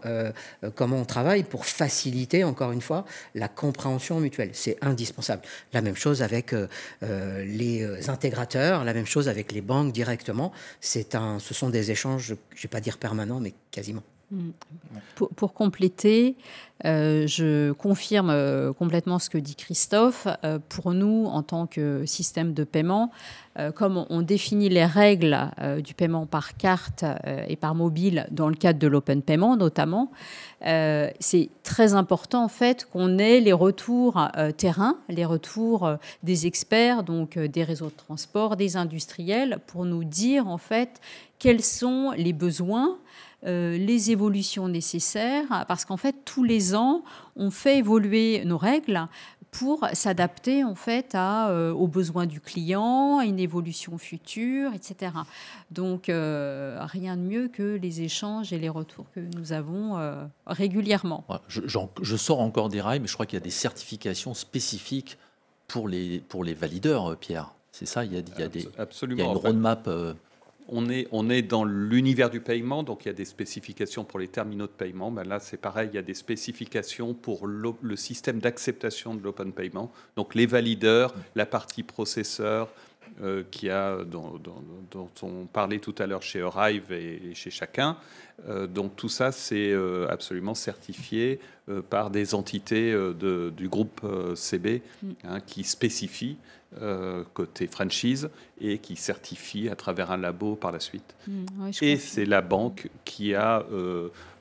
comment on travaille pour faciliter, encore une fois, la compréhension mutuelle. C'est indispensable. La même chose avec les intégrateurs, la même chose avec les banques directement. Ce sont des échanges, je ne vais pas dire permanents, mais quasiment. Pour compléter, je confirme complètement ce que dit Christophe. Pour nous, en tant que système de paiement, comme on définit les règles du paiement par carte et par mobile dans le cadre de l'open payment notamment, c'est très important en fait qu'on ait les retours terrain, les retours des experts, donc des réseaux de transport, des industriels, pour nous dire en fait quels sont les besoins, les évolutions nécessaires, parce qu'en fait, tous les ans, on fait évoluer nos règles pour s'adapter en fait aux besoins du client, à une évolution future, etc. Donc, rien de mieux que les échanges et les retours que nous avons régulièrement. Je sors encore des rails, mais je crois qu'il y a des certifications spécifiques pour les valideurs, Pierre. C'est ça, il y a une roadmap... On est dans l'univers du paiement, donc il y a des spécifications pour les terminaux de paiement. Ben là, c'est pareil, il y a des spécifications pour le système d'acceptation de l'open payment. Donc les valideurs, la partie processeur dont on parlait tout à l'heure chez Eurive et chez chacun. Donc tout ça, c'est absolument certifié par des entités du groupe CB qui spécifient. côté franchise, et qui certifie à travers un labo par la suite. Ouais, et c'est la banque qui a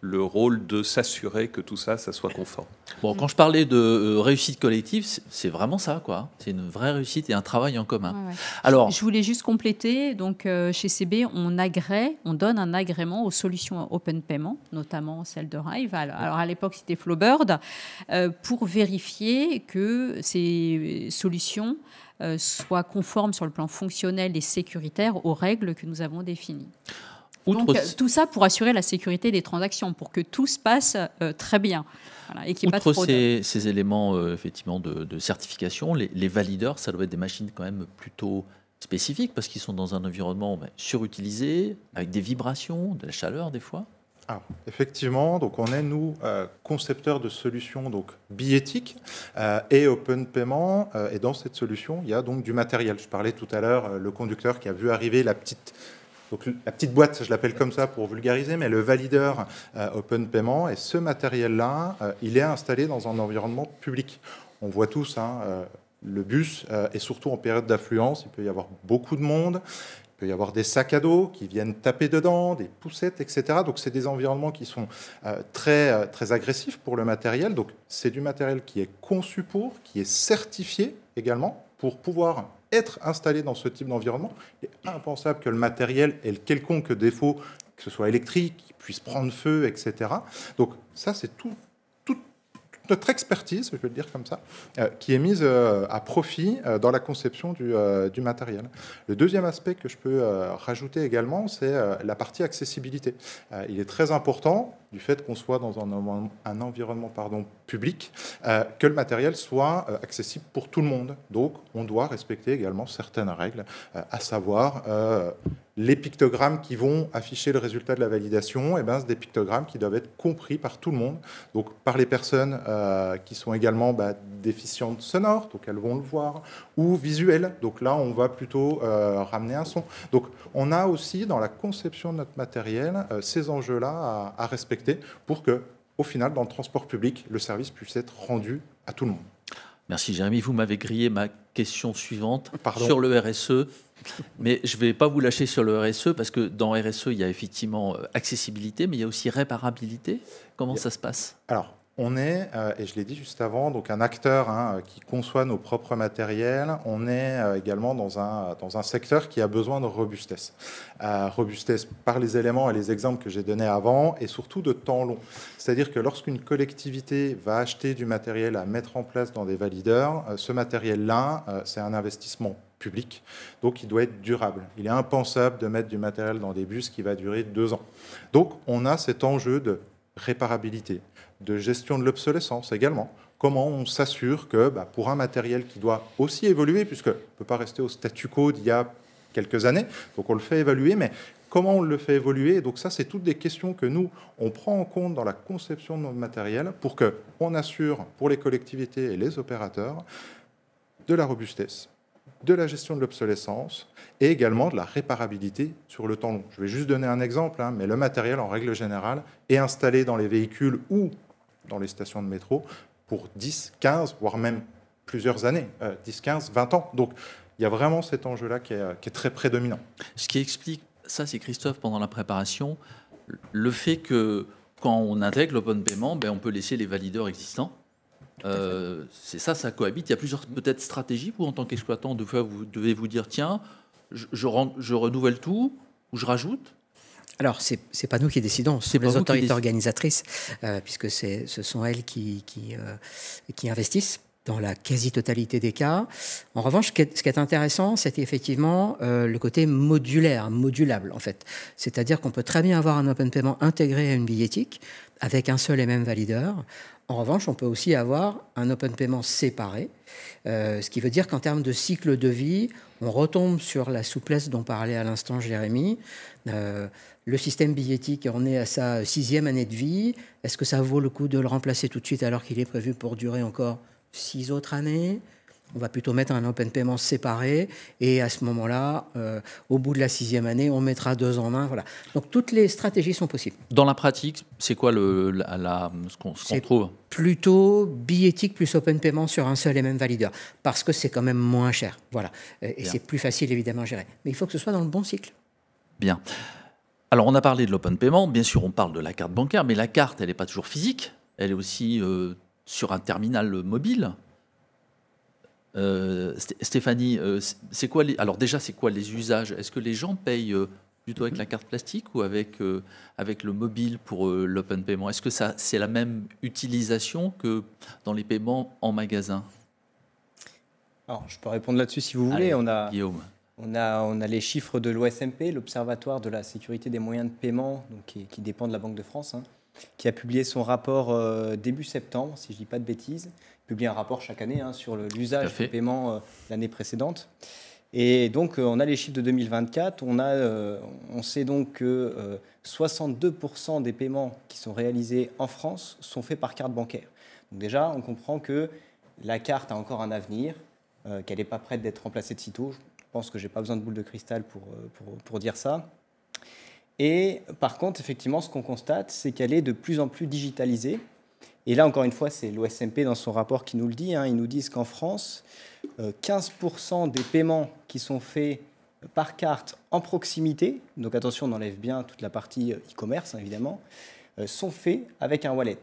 le rôle de s'assurer que tout ça soit conforme. Bon, quand je parlais de réussite collective, c'est vraiment ça, quoi. C'est une vraie réussite et un travail en commun. Ouais. Alors, je voulais juste compléter. Donc, chez CB, on donne un agrément aux solutions Open Payment, notamment celle de Rive. Alors à l'époque, c'était Flowbird, pour vérifier que ces solutions soient conformes sur le plan fonctionnel et sécuritaire aux règles que nous avons définies. Donc, tout ça pour assurer la sécurité des transactions, pour que tout se passe très bien. Voilà, et qu'il n'y ait pas de fraude. Ces éléments effectivement de certification, les valideurs, ça doit être des machines quand même plutôt spécifiques, parce qu'ils sont dans un environnement surutilisé, avec des vibrations, de la chaleur des fois. Alors, effectivement, donc on est, nous, concepteurs de solutions donc, billettiques et Open Payment. Et dans cette solution, il y a donc du matériel. Je parlais tout à l'heure, le conducteur qui a vu arriver la petite boîte, je l'appelle comme ça pour vulgariser, mais le valideur Open Payment. Et ce matériel-là, il est installé dans un environnement public. On voit tous le bus, et surtout en période d'affluence, il peut y avoir beaucoup de monde. Il peut y avoir des sacs à dos qui viennent taper dedans, des poussettes, etc. Donc, c'est des environnements qui sont très, très agressifs pour le matériel. Donc, c'est du matériel qui est conçu qui est certifié également pour pouvoir être installé dans ce type d'environnement. Il est impensable que le matériel ait le quelconque défaut, que ce soit électrique, qu'il puisse prendre feu, etc. Donc, ça, c'est toute notre expertise, je vais le dire comme ça, qui est mise à profit dans la conception du matériel. Le deuxième aspect que je peux rajouter également, c'est la partie accessibilité. Il est très important, du fait qu'on soit dans un environnement public, que le matériel soit accessible pour tout le monde. Donc, on doit respecter également certaines règles, à savoir les pictogrammes qui vont afficher le résultat de la validation, c'est des pictogrammes qui doivent être compris par tout le monde, donc par les personnes qui sont également déficientes sonores, donc elles vont le voir, ou visuelles, donc là on va plutôt ramener un son. Donc on a aussi dans la conception de notre matériel ces enjeux-là à respecter pour que, au final, dans le transport public, le service puisse être rendu à tout le monde. Merci Jérémy, vous m'avez grillé ma question suivante Pardon. Sur le RSE. Mais je ne vais pas vous lâcher sur le RSE, parce que dans RSE, il y a effectivement accessibilité, mais il y a aussi réparabilité. Comment ça se passe ? Alors, on est, et je l'ai dit juste avant, donc un acteur qui conçoit nos propres matériels. On est également dans un secteur qui a besoin de robustesse. Robustesse par les éléments et les exemples que j'ai donnés avant, et surtout de temps long. C'est-à-dire que lorsqu'une collectivité va acheter du matériel à mettre en place dans des valideurs, ce matériel-là, c'est un investissement public, donc il doit être durable. Il est impensable de mettre du matériel dans des bus qui va durer 2 ans. Donc on a cet enjeu de réparabilité, de gestion de l'obsolescence également. Comment on s'assure que pour un matériel qui doit aussi évoluer, puisqu'on ne peut pas rester au statu quo d'il y a quelques années, donc on le fait évoluer, mais comment on le fait évoluer? Et donc ça, c'est toutes des questions que nous, on prend en compte dans la conception de notre matériel pour qu'on assure pour les collectivités et les opérateurs de la robustesse, de la gestion de l'obsolescence et également de la réparabilité sur le temps long. Je vais juste donner un exemple, mais le matériel, en règle générale, est installé dans les véhicules ou dans les stations de métro pour 10, 15, voire même plusieurs années, 10, 15, 20 ans. Donc, il y a vraiment cet enjeu-là qui est très prédominant. Ce qui explique, ça c'est Christophe, pendant la préparation, le fait que quand on intègre l'open payment, on peut laisser les valideurs existants. C'est ça cohabite. Il y a plusieurs peut-être stratégies. Vous, en tant qu'exploitant, de fois, vous devez vous dire, tiens, je renouvelle tout ou je rajoute. Alors, c'est pas nous qui décidons, c'est les autorités organisatrices, puisque ce sont elles qui investissent dans la quasi-totalité des cas. En revanche, ce qui est intéressant, c'est effectivement le côté modulable, en fait. C'est-à-dire qu'on peut très bien avoir un open payment intégré à une billettique avec un seul et même valideur. En revanche, on peut aussi avoir un open payment séparé, ce qui veut dire qu'en termes de cycle de vie, on retombe sur la souplesse dont parlait à l'instant Jérémy. Le système billettique en est à sa 6e année de vie. Est-ce que ça vaut le coup de le remplacer tout de suite alors qu'il est prévu pour durer encore 6 autres années? On va plutôt mettre un open payment séparé et à ce moment-là, au bout de la 6e année, on mettra 2 en 1. Voilà. Donc toutes les stratégies sont possibles. Dans la pratique, c'est quoi ce qu'on trouve? Plutôt billettique plus open payment sur un seul et même valideur, parce que c'est quand même moins cher. Voilà. Et c'est plus facile évidemment à gérer. Mais il faut que ce soit dans le bon cycle. Bien. Alors on a parlé de l'open payment, bien sûr on parle de la carte bancaire, mais la carte elle n'est pas toujours physique, elle est aussi sur un terminal mobile. Stéphanie, c'est quoi alors déjà, c'est quoi les usages? Est-ce que les gens payent plutôt avec la carte plastique ou avec le mobile pour l'open payment? Est-ce que c'est la même utilisation que dans les paiements en magasin? Alors, je peux répondre là-dessus si vous voulez. Guillaume. On a les chiffres de l'OSMP, l'Observatoire de la sécurité des moyens de paiement, donc qui dépend de la Banque de France, hein, qui a publié son rapport début septembre, si je ne dis pas de bêtises. Il publie un rapport chaque année sur l'usage du paiement l'année précédente. Et donc, on a les chiffres de 2024. On sait donc que 62% des paiements qui sont réalisés en France sont faits par carte bancaire. Donc déjà, on comprend que la carte a encore un avenir, qu'elle n'est pas prête d'être remplacée de sitôt. Je pense que je n'ai pas besoin de boule de cristal pour dire ça. Et par contre, effectivement, ce qu'on constate, c'est qu'elle est de plus en plus digitalisée. Et là, encore une fois, c'est l'OSMP dans son rapport qui nous le dit. Ils nous disent qu'en France, 15% des paiements qui sont faits par carte en proximité, donc attention, on enlève bien toute la partie e-commerce, évidemment, sont faits avec un wallet.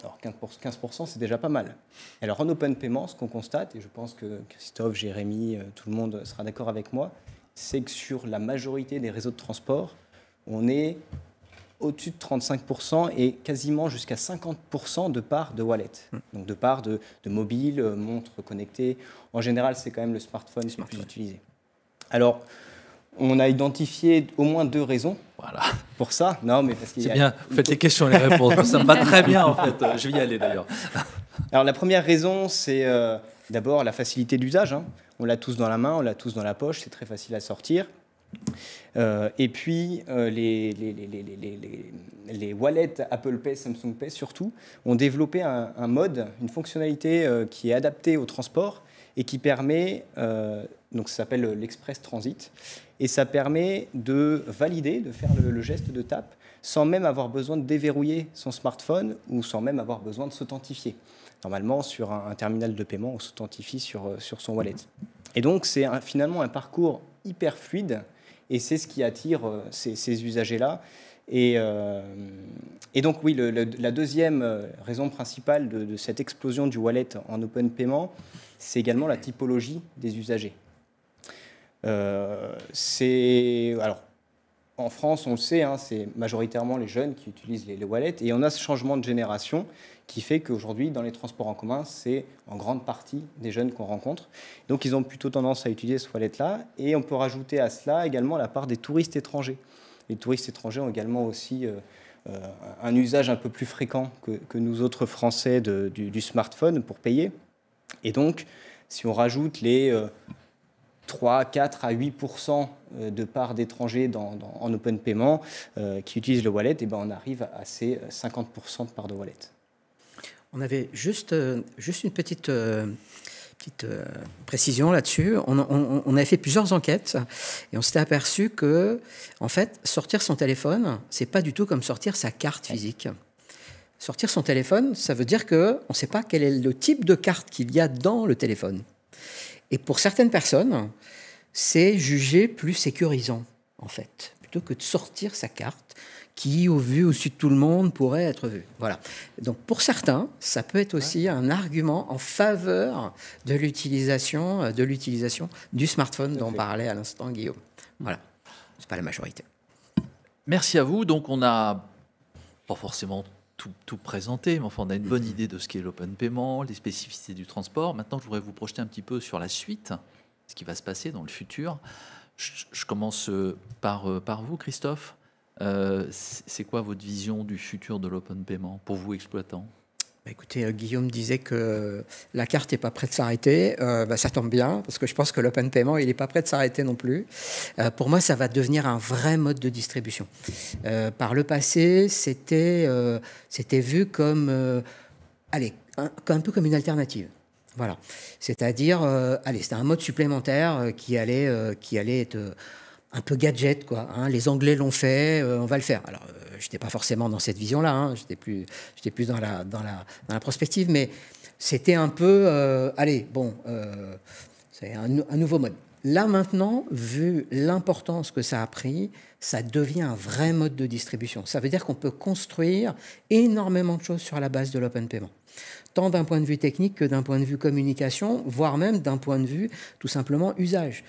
Alors 15%, c'est déjà pas mal. Alors en open payment, ce qu'on constate, et je pense que Christophe, Jérémy, tout le monde sera d'accord avec moi, c'est que sur la majorité des réseaux de transport, on est au-dessus de 35% et quasiment jusqu'à 50% de part de wallet. Donc de part de mobile, montre connectée. En général, c'est quand même le smartphone le plus utilisé. Alors, on a identifié au moins 2 raisons pour ça. Non, mais parce qu'il c'est bien, vous faites les questions et les réponses. Ça me va très bien, en fait. Je vais y aller, d'ailleurs. Alors, la première raison, c'est d'abord la facilité d'usage. On l'a tous dans la main, on l'a tous dans la poche, c'est très facile à sortir. Et puis, les wallets Apple Pay, Samsung Pay, surtout, ont développé un mode, une fonctionnalité qui est adaptée au transport et qui permet, donc ça s'appelle l'Express Transit, et ça permet de valider, de faire le geste de tape, sans même avoir besoin de déverrouiller son smartphone ou sans même avoir besoin de s'authentifier. Normalement, sur un terminal de paiement, on s'authentifie sur son wallet. Et donc, c'est finalement un parcours hyper fluide, et c'est ce qui attire ces usagers-là. Et donc, oui, la deuxième raison principale de cette explosion du wallet en open payment, c'est également la typologie des usagers. Alors, en France, on le sait, c'est majoritairement les jeunes qui utilisent les wallets. Et on a ce changement de génération qui fait qu'aujourd'hui, dans les transports en commun, c'est en grande partie des jeunes qu'on rencontre. Donc, ils ont plutôt tendance à utiliser ce wallet-là. Et on peut rajouter à cela également la part des touristes étrangers. Les touristes étrangers ont également aussi un usage un peu plus fréquent que nous autres Français du smartphone pour payer. Et donc, si on rajoute les 3, 4 à 8% de part d'étrangers en open payment qui utilisent le wallet, et on arrive à ces 50% de part de wallet. On avait juste une petite précision là-dessus. On avait fait plusieurs enquêtes et on s'était aperçu que, en fait, sortir son téléphone, c'est pas du tout comme sortir sa carte physique. Sortir son téléphone, ça veut dire qu'on ne sait pas quel est le type de carte qu'il y a dans le téléphone. Et pour certaines personnes, c'est jugé plus sécurisant, en fait, plutôt que de sortir sa carte qui, au vu au-dessus de tout le monde, pourrait être vue. Voilà. Donc, pour certains, ça peut être aussi un argument en faveur de l'utilisation du smartphone dont parlait à l'instant Guillaume. Voilà. C'est pas la majorité. Merci à vous. Donc, on n'a pas forcément tout présenté, mais enfin, on a une bonne idée de ce qu'est l'open payment, les spécificités du transport. Maintenant, je voudrais vous projeter un petit peu sur la suite, ce qui va se passer dans le futur. Je commence par vous, Christophe. C'est quoi votre vision du futur de l'open payment pour vous, exploitants? Écoutez, Guillaume disait que la carte n'est pas prête de s'arrêter. Ça tombe bien, parce que je pense que l'open payment, il n'est pas prêt de s'arrêter non plus. Pour moi, ça va devenir un vrai mode de distribution. Par le passé, c'était vu comme, un peu comme une alternative. Voilà. C'est-à-dire, c'était un mode supplémentaire qui allait être un peu gadget, quoi. Hein. Les Anglais l'ont fait, on va le faire. Alors, je n'étais pas forcément dans cette vision-là, hein. J'étais plus dans la prospective, mais c'était un peu, c'est un nouveau mode. Là, maintenant, vu l'importance que ça a pris, ça devient un vrai mode de distribution. Ça veut dire qu'on peut construire énormément de choses sur la base de l'open payment, tant d'un point de vue technique que d'un point de vue communication, voire même d'un point de vue tout simplement usage.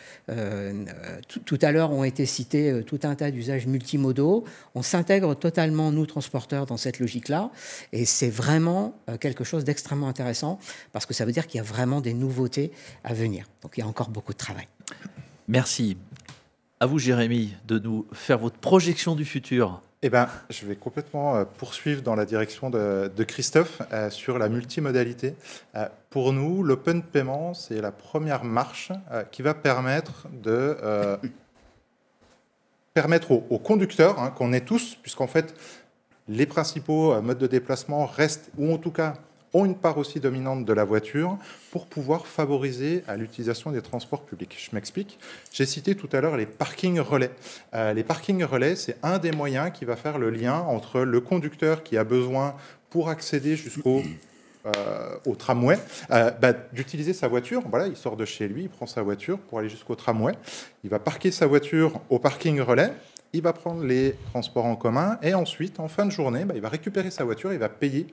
Tout à l'heure ont été cités tout un tas d'usages multimodaux. On s'intègre totalement, nous, transporteurs, dans cette logique-là. Et c'est vraiment quelque chose d'extrêmement intéressant parce que ça veut dire qu'il y a vraiment des nouveautés à venir. Donc il y a encore beaucoup de travail. Merci. À vous, Jérémy, de nous faire votre projection du futur. Eh ben, je vais complètement poursuivre dans la direction de Christophe sur la multimodalité. Pour nous, l'open payment, c'est la première marche qui va permettre aux conducteurs, hein, qu'on est tous, puisqu'en fait, les principaux modes de déplacement restent, ou en tout cas ont une part aussi dominante de la voiture, pour pouvoir favoriser l'utilisation des transports publics. Je m'explique. J'ai cité tout à l'heure les parkings relais. Les parkings relais, c'est un des moyens qui va faire le lien entre le conducteur qui a besoin, pour accéder au tramway, d'utiliser sa voiture. Voilà, il sort de chez lui, il prend sa voiture pour aller jusqu'au tramway. Il va parquer sa voiture au parking relais. Il va prendre les transports en commun et ensuite, en fin de journée, il va récupérer sa voiture et il va payer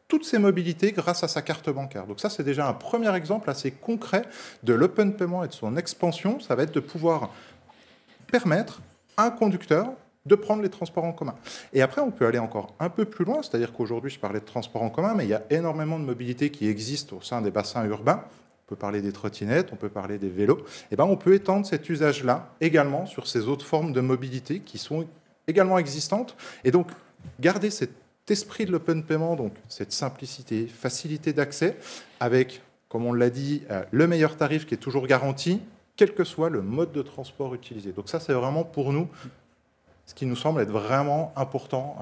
toutes ses mobilités grâce à sa carte bancaire. Donc ça, c'est déjà un premier exemple assez concret de l'open payment et de son expansion. Ça va être de pouvoir permettre à un conducteur de prendre les transports en commun. Et après, on peut aller encore un peu plus loin, c'est-à-dire qu'aujourd'hui, je parlais de transports en commun, mais il y a énormément de mobilités qui existent au sein des bassins urbains. On peut parler des trottinettes, on peut parler des vélos. Et on peut étendre cet usage-là également sur ces autres formes de mobilité qui sont également existantes. Et donc, garder cet esprit de l'open payment, donc cette simplicité, facilité d'accès, avec, comme on l'a dit, le meilleur tarif qui est toujours garanti, quel que soit le mode de transport utilisé. Donc ça, c'est vraiment pour nous ce qui nous semble être vraiment important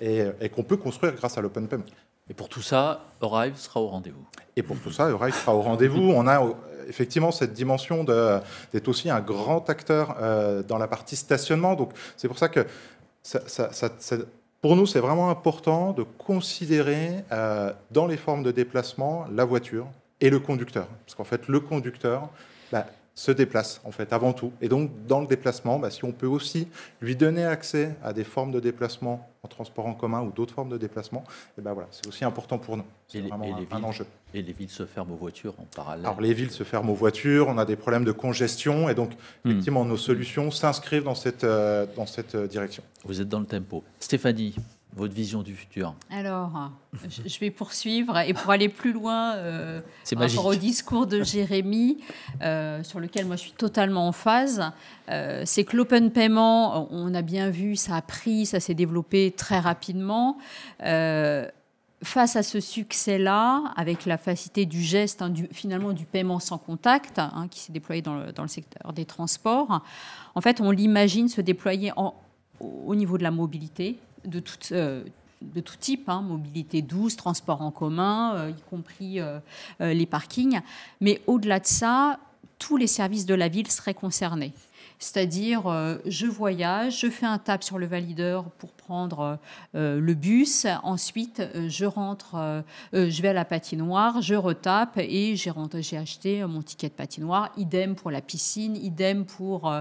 et qu'on peut construire grâce à l'open payment. Et pour tout ça, Arrive sera au rendez-vous. Et pour tout ça, Arrive sera au rendez-vous. On a effectivement cette dimension d'être aussi un grand acteur dans la partie stationnement. Donc c'est pour ça que pour nous, c'est vraiment important de considérer dans les formes de déplacement la voiture et le conducteur. Parce qu'en fait, le conducteur se déplace en fait, avant tout. Et donc, dans le déplacement, si on peut aussi lui donner accès à des formes de déplacement en transport en commun ou d'autres formes de déplacement, voilà, c'est aussi important pour nous. C'est vraiment un enjeu. Et les villes se ferment aux voitures en parallèle. Alors, les villes se ferment aux voitures, on a des problèmes de congestion, et donc, effectivement, nos solutions s'inscrivent dans cette direction. Vous êtes dans le tempo. Stéphanie, votre vision du futur? Alors, je vais poursuivre, et pour aller plus loin par rapport au discours de Jérémy, sur lequel moi je suis totalement en phase, c'est que l'open payment, on a bien vu, ça a pris, ça s'est développé très rapidement. Face à ce succès-là, avec la facilité du geste, finalement du paiement sans contact, qui s'est déployé dans le secteur des transports, en fait, on l'imagine se déployer au niveau de la mobilité, de tout type, mobilité douce, transport en commun, y compris les parkings. Mais au-delà de ça, tous les services de la ville seraient concernés. C'est-à-dire, je voyage, je fais un tap sur le valideur pour prendre le bus. Ensuite, je rentre, je vais à la patinoire, je retape et j'ai acheté mon ticket de patinoire. Idem pour la piscine, idem pour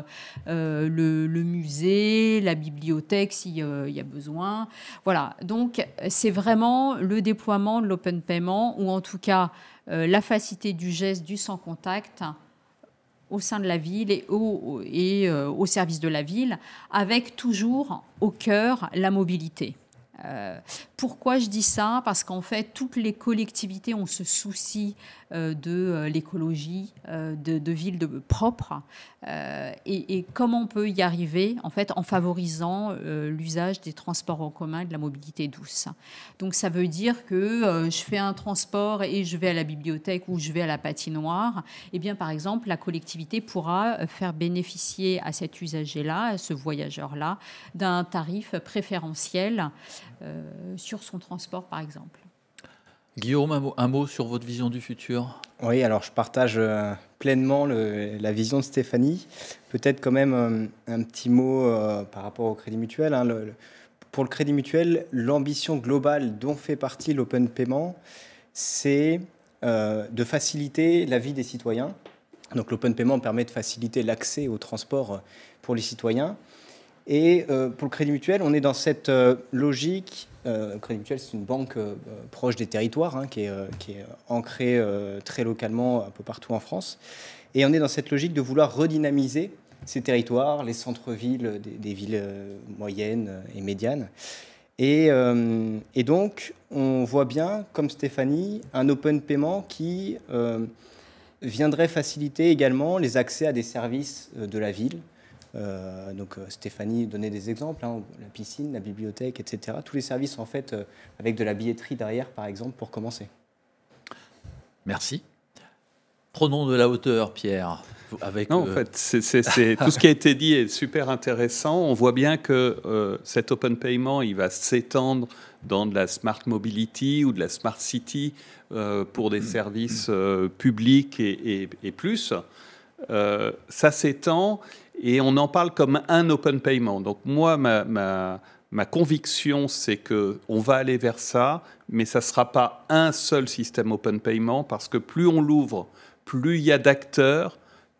le musée, la bibliothèque s'il y a besoin. Voilà, donc c'est vraiment le déploiement de l'open payment, ou en tout cas la facilité du geste, du sans contact, au sein de la ville et au service de la ville, avec toujours au cœur la mobilité. Pourquoi je dis ça? Parce qu'en fait, toutes les collectivités ont ce souci de l'écologie, de villes propres. Et comment on peut y arriver, en fait, en favorisant l'usage des transports en commun et de la mobilité douce. Donc, ça veut dire que je fais un transport et je vais à la bibliothèque ou je vais à la patinoire. Eh bien, par exemple, la collectivité pourra faire bénéficier à cet usager-là, à ce voyageur-là, d'un tarif préférentiel sur son transport, par exemple. Guillaume, un mot sur votre vision du futur? Oui, alors je partage pleinement la vision de Stéphanie. Peut-être quand même un petit mot par rapport au Crédit Mutuel. Hein. Pour le Crédit Mutuel, l'ambition globale dont fait partie l'open payment, c'est de faciliter la vie des citoyens. Donc l'open payment permet de faciliter l'accès au transport pour les citoyens. Et pour le Crédit Mutuel, on est dans cette logique. Le Crédit Mutuel, c'est une banque proche des territoires, hein, qui est ancrée très localement un peu partout en France. Et on est dans cette logique de vouloir redynamiser ces territoires, les centres-villes des villes moyennes et médianes. Et donc, on voit bien, comme Stéphanie, un open payment qui viendrait faciliter également les accès à des services de la ville. Donc Stéphanie donnait des exemples, hein, la piscine, la bibliothèque, etc. Tous les services en fait avec de la billetterie derrière, par exemple, pour commencer. Merci. Prenons de la hauteur, Pierre. Non, en fait, c'est tout ce qui a été dit est super intéressant. On voit bien que cet open payment, il va s'étendre dans de la smart mobility ou de la smart city pour des services publics et plus. Ça s'étend. Et on en parle comme un open payment. Donc moi, ma conviction, c'est qu'on va aller vers ça, mais ça ne sera pas un seul système open payment, parce que plus on l'ouvre, plus il y a d'acteurs,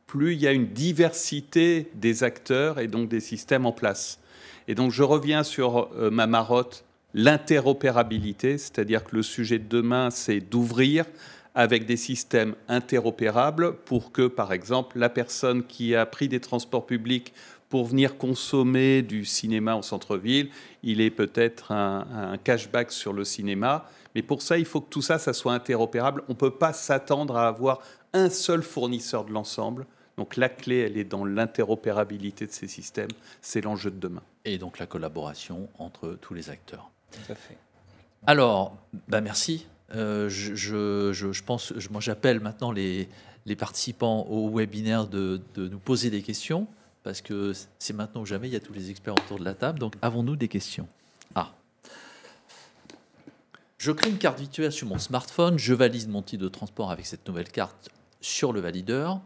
plus il y a une diversité des acteurs et donc des systèmes en place. Et donc je reviens sur ma marotte, l'interopérabilité, c'est-à-dire que le sujet de demain, c'est d'ouvrir avec des systèmes interopérables pour que, par exemple, la personne qui a pris des transports publics pour venir consommer du cinéma au centre-ville, il ait peut-être un cashback sur le cinéma. Mais pour ça, il faut que tout ça, ça soit interopérable. On ne peut pas s'attendre à avoir un seul fournisseur de l'ensemble. Donc la clé, elle est dans l'interopérabilité de ces systèmes. C'est l'enjeu de demain. Et donc la collaboration entre tous les acteurs. Tout à fait. Alors, merci. Je pense, moi j'appelle maintenant les participants au webinaire de nous poser des questions, parce que c'est maintenant ou jamais, il y a tous les experts autour de la table. Donc avons-nous des questions? Je crée une carte virtuelle sur mon smartphone, je valide mon titre de transport avec cette nouvelle carte sur le valideur.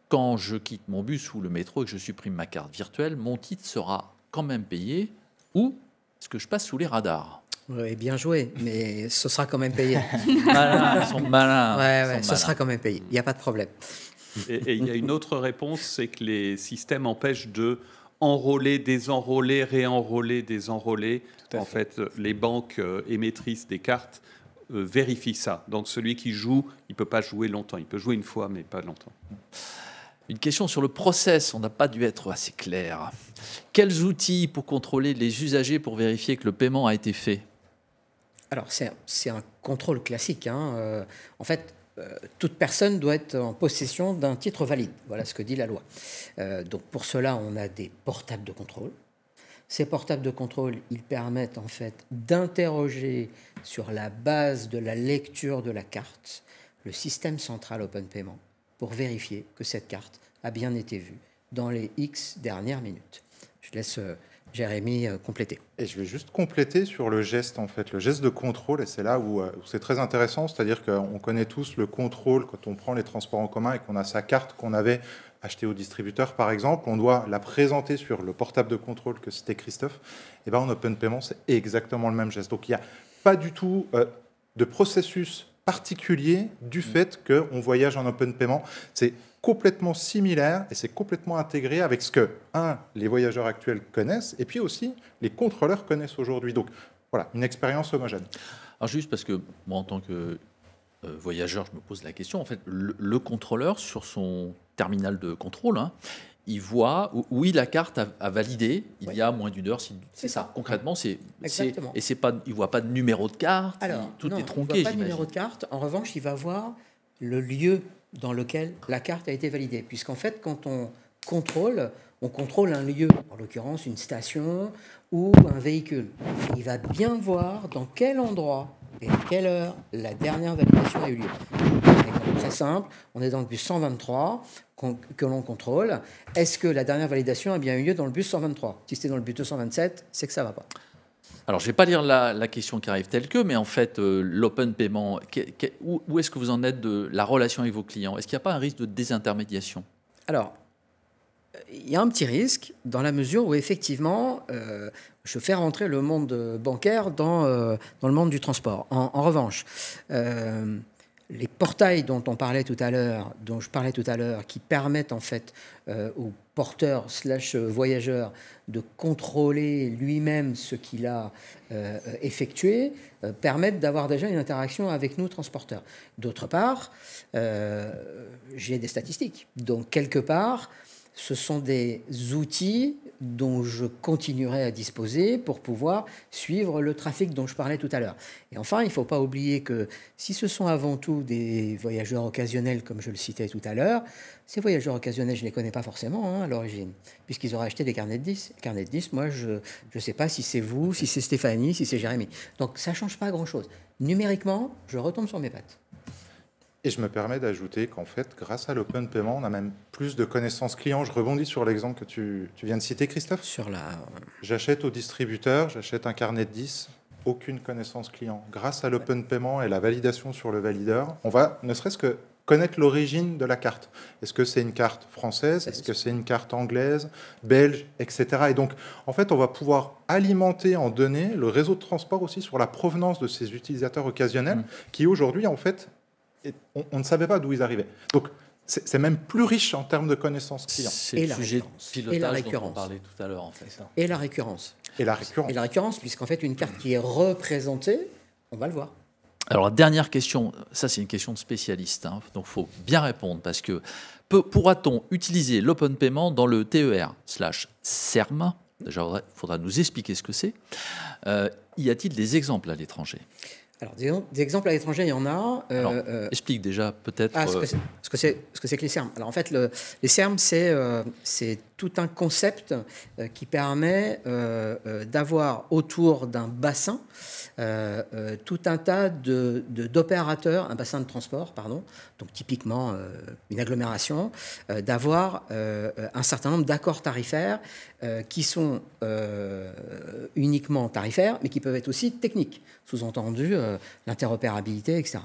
Quand je quitte mon bus ou le métro et que je supprime ma carte virtuelle, mon titre sera quand même payé, ou est-ce que je passe sous les radars? Oui, bien joué, mais ce sera quand même payé. Malins, ils sont malins. Ouais, ce sera quand même payé. Il n'y a pas de problème. Et il y a une autre réponse, c'est que les systèmes empêchent de enrôler, désenrôler, réenrôler, désenrôler. En fait, les banques émettrices des cartes vérifient ça. Donc celui qui joue, il ne peut pas jouer longtemps. Il peut jouer une fois, mais pas longtemps. Une question sur le process, on n'a pas dû être assez clair. Quels outils pour contrôler les usagers pour vérifier que le paiement a été fait? Alors, c'est un contrôle classique. Hein. En fait, toute personne doit être en possession d'un titre valide. Voilà ce que dit la loi. Donc, pour cela, on a des portables de contrôle. Ces portables de contrôle, ils permettent en fait d'interroger sur la base de la lecture de la carte le système central Open Payment pour vérifier que cette carte a bien été vue dans les X dernières minutes. Je laisse Jérémy compléter. Et je vais juste compléter sur le geste, en fait, le geste de contrôle, et c'est là où c'est très intéressant, c'est-à-dire qu'on connaît tous le contrôle quand on prend les transports en commun et qu'on a sa carte qu'on avait achetée au distributeur, par exemple, on doit la présenter sur le portable de contrôle que citait Christophe. Et bien en Open Payment, c'est exactement le même geste. Donc il n'y a pas du tout de processus particulier du fait qu'on voyage en Open Payment. C'est complètement similaire et c'est complètement intégré avec ce que, les voyageurs actuels connaissent et puis aussi les contrôleurs connaissent aujourd'hui. Donc voilà, une expérience homogène. Alors juste parce que moi, en tant que voyageur, je me pose la question, en fait, le contrôleur, sur son terminal de contrôle, il voit, oui, la carte a validé, il y a moins d'une heure. C'est ça. Concrètement, il ne voit pas de numéro de carte, tout est tronqué. Il ne voit pas de numéro de carte. En revanche, il va voir le lieu dans lequel la carte a été validée. Puisqu'en fait, quand on contrôle un lieu, en l'occurrence une station ou un véhicule. Il va bien voir dans quel endroit et à quelle heure la dernière validation a eu lieu. Très simple, on est dans le bus 123 que l'on contrôle. Est-ce que la dernière validation a bien eu lieu dans le bus 123? Si c'était dans le bus 227, c'est que ça ne va pas. Alors, je ne vais pas lire la question qui arrive telle que, mais en fait, l'open payment, où est-ce que vous en êtes de la relation avec vos clients? Est-ce qu'il n'y a pas un risque de désintermédiation? Alors, il y a un petit risque dans la mesure où effectivement, je fais rentrer le monde bancaire dans le monde du transport. En revanche, les portails dont je parlais tout à l'heure, qui permettent en fait aux porteurs / voyageurs de contrôler lui-même ce qu'il a effectué, permettent d'avoir déjà une interaction avec nous, transporteurs. D'autre part, j'ai des statistiques. Donc, quelque part, ce sont des outils dont je continuerai à disposer pour pouvoir suivre le trafic dont je parlais tout à l'heure. Et enfin, il ne faut pas oublier que si ce sont avant tout des voyageurs occasionnels, comme je le citais tout à l'heure, ces voyageurs occasionnels, je ne les connais pas forcément à l'origine, puisqu'ils auraient acheté des carnets de 10. Carnets de 10, moi, je ne sais pas si c'est vous, si c'est Stéphanie, si c'est Jérémy. Donc, ça ne change pas grand-chose. Numériquement, je retombe sur mes pattes. Et je me permets d'ajouter qu'en fait, grâce à l'open payment, on a même plus de connaissances clients. Je rebondis sur l'exemple que tu viens de citer, Christophe. J'achète au distributeur, j'achète un carnet de 10, aucune connaissance client. Grâce à l'open payment et la validation sur le valideur, on va ne serait-ce que connaître l'origine de la carte. Est-ce que c'est une carte française? Est-ce que c'est une carte anglaise, belge, etc. Et donc, en fait, on va pouvoir alimenter en données le réseau de transport aussi sur la provenance de ces utilisateurs occasionnels qui, aujourd'hui, en fait, on ne savait pas d'où ils arrivaient. Donc, c'est même plus riche en termes de connaissances clients. C'est le sujet de pilotage dont on parlait tout à l'heure, en fait. Et la récurrence. Et la récurrence, puisqu'en fait, une carte qui est représentée, on va le voir. Alors, dernière question, ça c'est une question de spécialiste, hein, donc il faut bien répondre, parce que pourra-t-on utiliser l'open payment dans le TER/CERM? Déjà, il faudra nous expliquer ce que c'est. Y a-t-il des exemples à l'étranger? Alors, des exemples à l'étranger, il y en a. Explique déjà peut-être... ce que c'est que les CERM. Alors, en fait, les CERM, c'est tout un concept qui permet d'avoir autour d'un bassin tout un tas d'opérateurs, un bassin de transport, pardon, donc typiquement une agglomération, d'avoir un certain nombre d'accords tarifaires qui sont uniquement tarifaires, mais qui peuvent être aussi techniques, sous-entendu l'interopérabilité, etc.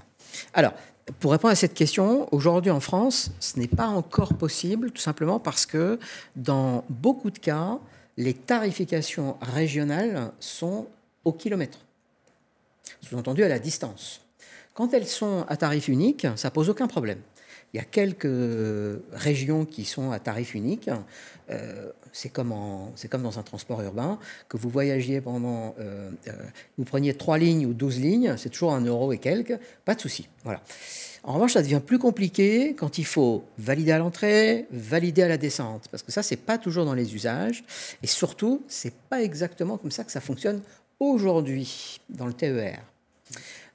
Alors, pour répondre à cette question, aujourd'hui en France, ce n'est pas encore possible, tout simplement parce que dans beaucoup de cas, les tarifications régionales sont au kilomètre, sous-entendu à la distance. Quand elles sont à tarif unique, ça pose aucun problème. Il y a quelques régions qui sont à tarif unique. C'est comme dans un transport urbain, que vous voyagiez pendant... vous preniez 3 lignes ou 12 lignes, c'est toujours 1 € et quelques, pas de souci. Voilà. En revanche, ça devient plus compliqué quand il faut valider à l'entrée, valider à la descente, parce que ça, c'est pas toujours dans les usages. Et surtout, c'est pas exactement comme ça que ça fonctionne aujourd'hui dans le TER.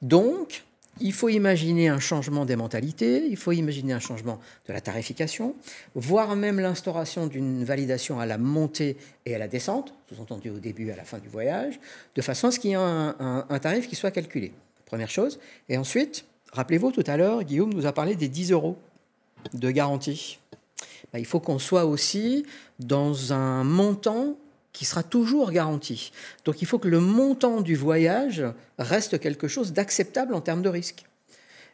Donc, il faut imaginer un changement des mentalités, il faut imaginer un changement de la tarification, voire même l'instauration d'une validation à la montée et à la descente, sous-entendu au début et à la fin du voyage, de façon à ce qu'il y ait un tarif qui soit calculé. Première chose. Et ensuite, rappelez-vous, tout à l'heure, Guillaume nous a parlé des 10 € de garantie. Il faut qu'on soit aussi dans un montant qui sera toujours garanti. Donc il faut que le montant du voyage reste quelque chose d'acceptable en termes de risque.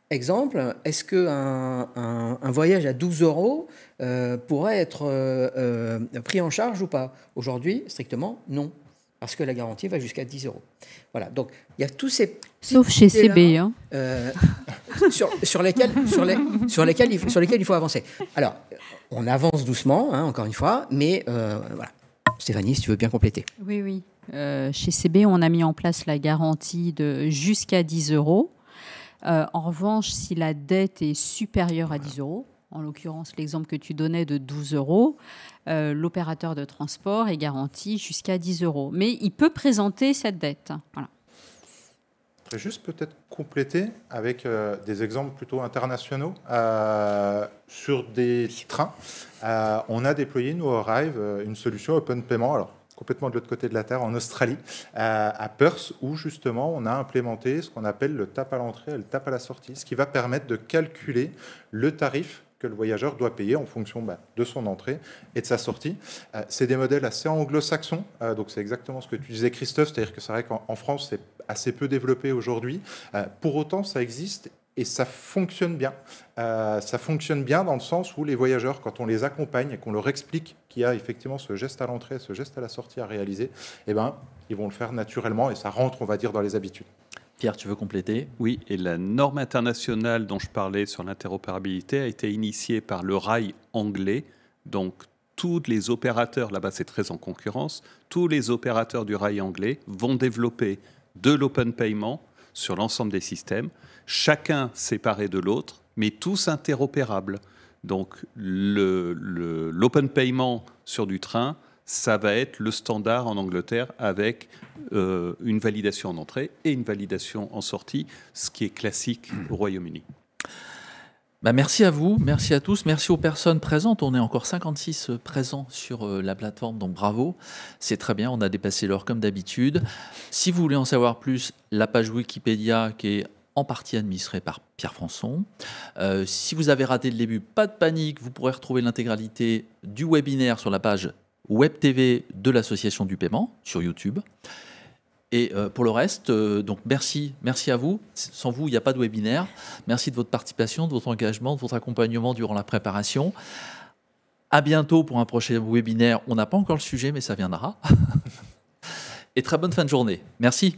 Exemple, est-ce qu'un voyage à 12 € pourrait être pris en charge ou pas? Aujourd'hui, strictement, non. Parce que la garantie va jusqu'à 10 €. Voilà, donc il y a tous ces... Sauf chez CB. Hein. Sur lesquels il faut avancer. Alors, on avance doucement, hein, encore une fois, mais voilà. Stéphanie, si tu veux bien compléter. Oui. Chez CB, on a mis en place la garantie de jusqu'à 10 €. En revanche, si la dette est supérieure à 10 €, en l'occurrence l'exemple que tu donnais de 12 €, l'opérateur de transport est garanti jusqu'à 10 €. Mais il peut présenter cette dette. Voilà. Je vais juste peut-être compléter avec des exemples plutôt internationaux. Sur des trains, on a déployé, nous, Arrive, une solution open payment, alors complètement de l'autre côté de la Terre, en Australie, à Perth, où justement on a implémenté ce qu'on appelle le tap à l'entrée et le tap à la sortie, ce qui va permettre de calculer le tarif que le voyageur doit payer en fonction de son entrée et de sa sortie. C'est des modèles assez anglo-saxons, donc c'est exactement ce que tu disais, Christophe, c'est-à-dire que c'est vrai qu'en France, c'est assez peu développé aujourd'hui. Pour autant, ça existe et ça fonctionne bien. Ça fonctionne bien dans le sens où les voyageurs, quand on les accompagne et qu'on leur explique qu'il y a effectivement ce geste à l'entrée, ce geste à la sortie à réaliser, eh ben, ils vont le faire naturellement et ça rentre, on va dire, dans les habitudes. Pierre, tu veux compléter? Oui, et la norme internationale dont je parlais sur l'interopérabilité a été initiée par le rail anglais. Donc, tous les opérateurs, là-bas c'est très en concurrence, tous les opérateurs du rail anglais vont développer de l'open payment sur l'ensemble des systèmes, chacun séparé de l'autre, mais tous interopérables. Donc, l'open payment sur du train, ça va être le standard en Angleterre avec une validation en entrée et une validation en sortie, ce qui est classique au Royaume-Uni. Merci à vous, merci à tous, merci aux personnes présentes. On est encore 56 présents sur la plateforme, donc bravo. C'est très bien, on a dépassé l'heure comme d'habitude. Si vous voulez en savoir plus, la page Wikipédia qui est en partie administrée par Pierre Françon. Si vous avez raté le début, pas de panique, vous pourrez retrouver l'intégralité du webinaire sur la page Web TV de l'Association du paiement sur YouTube. Et pour le reste, donc merci à vous. Sans vous, il n'y a pas de webinaire. Merci de votre participation, de votre engagement, de votre accompagnement durant la préparation. À bientôt pour un prochain webinaire. On n'a pas encore le sujet, mais ça viendra. Et très bonne fin de journée. Merci.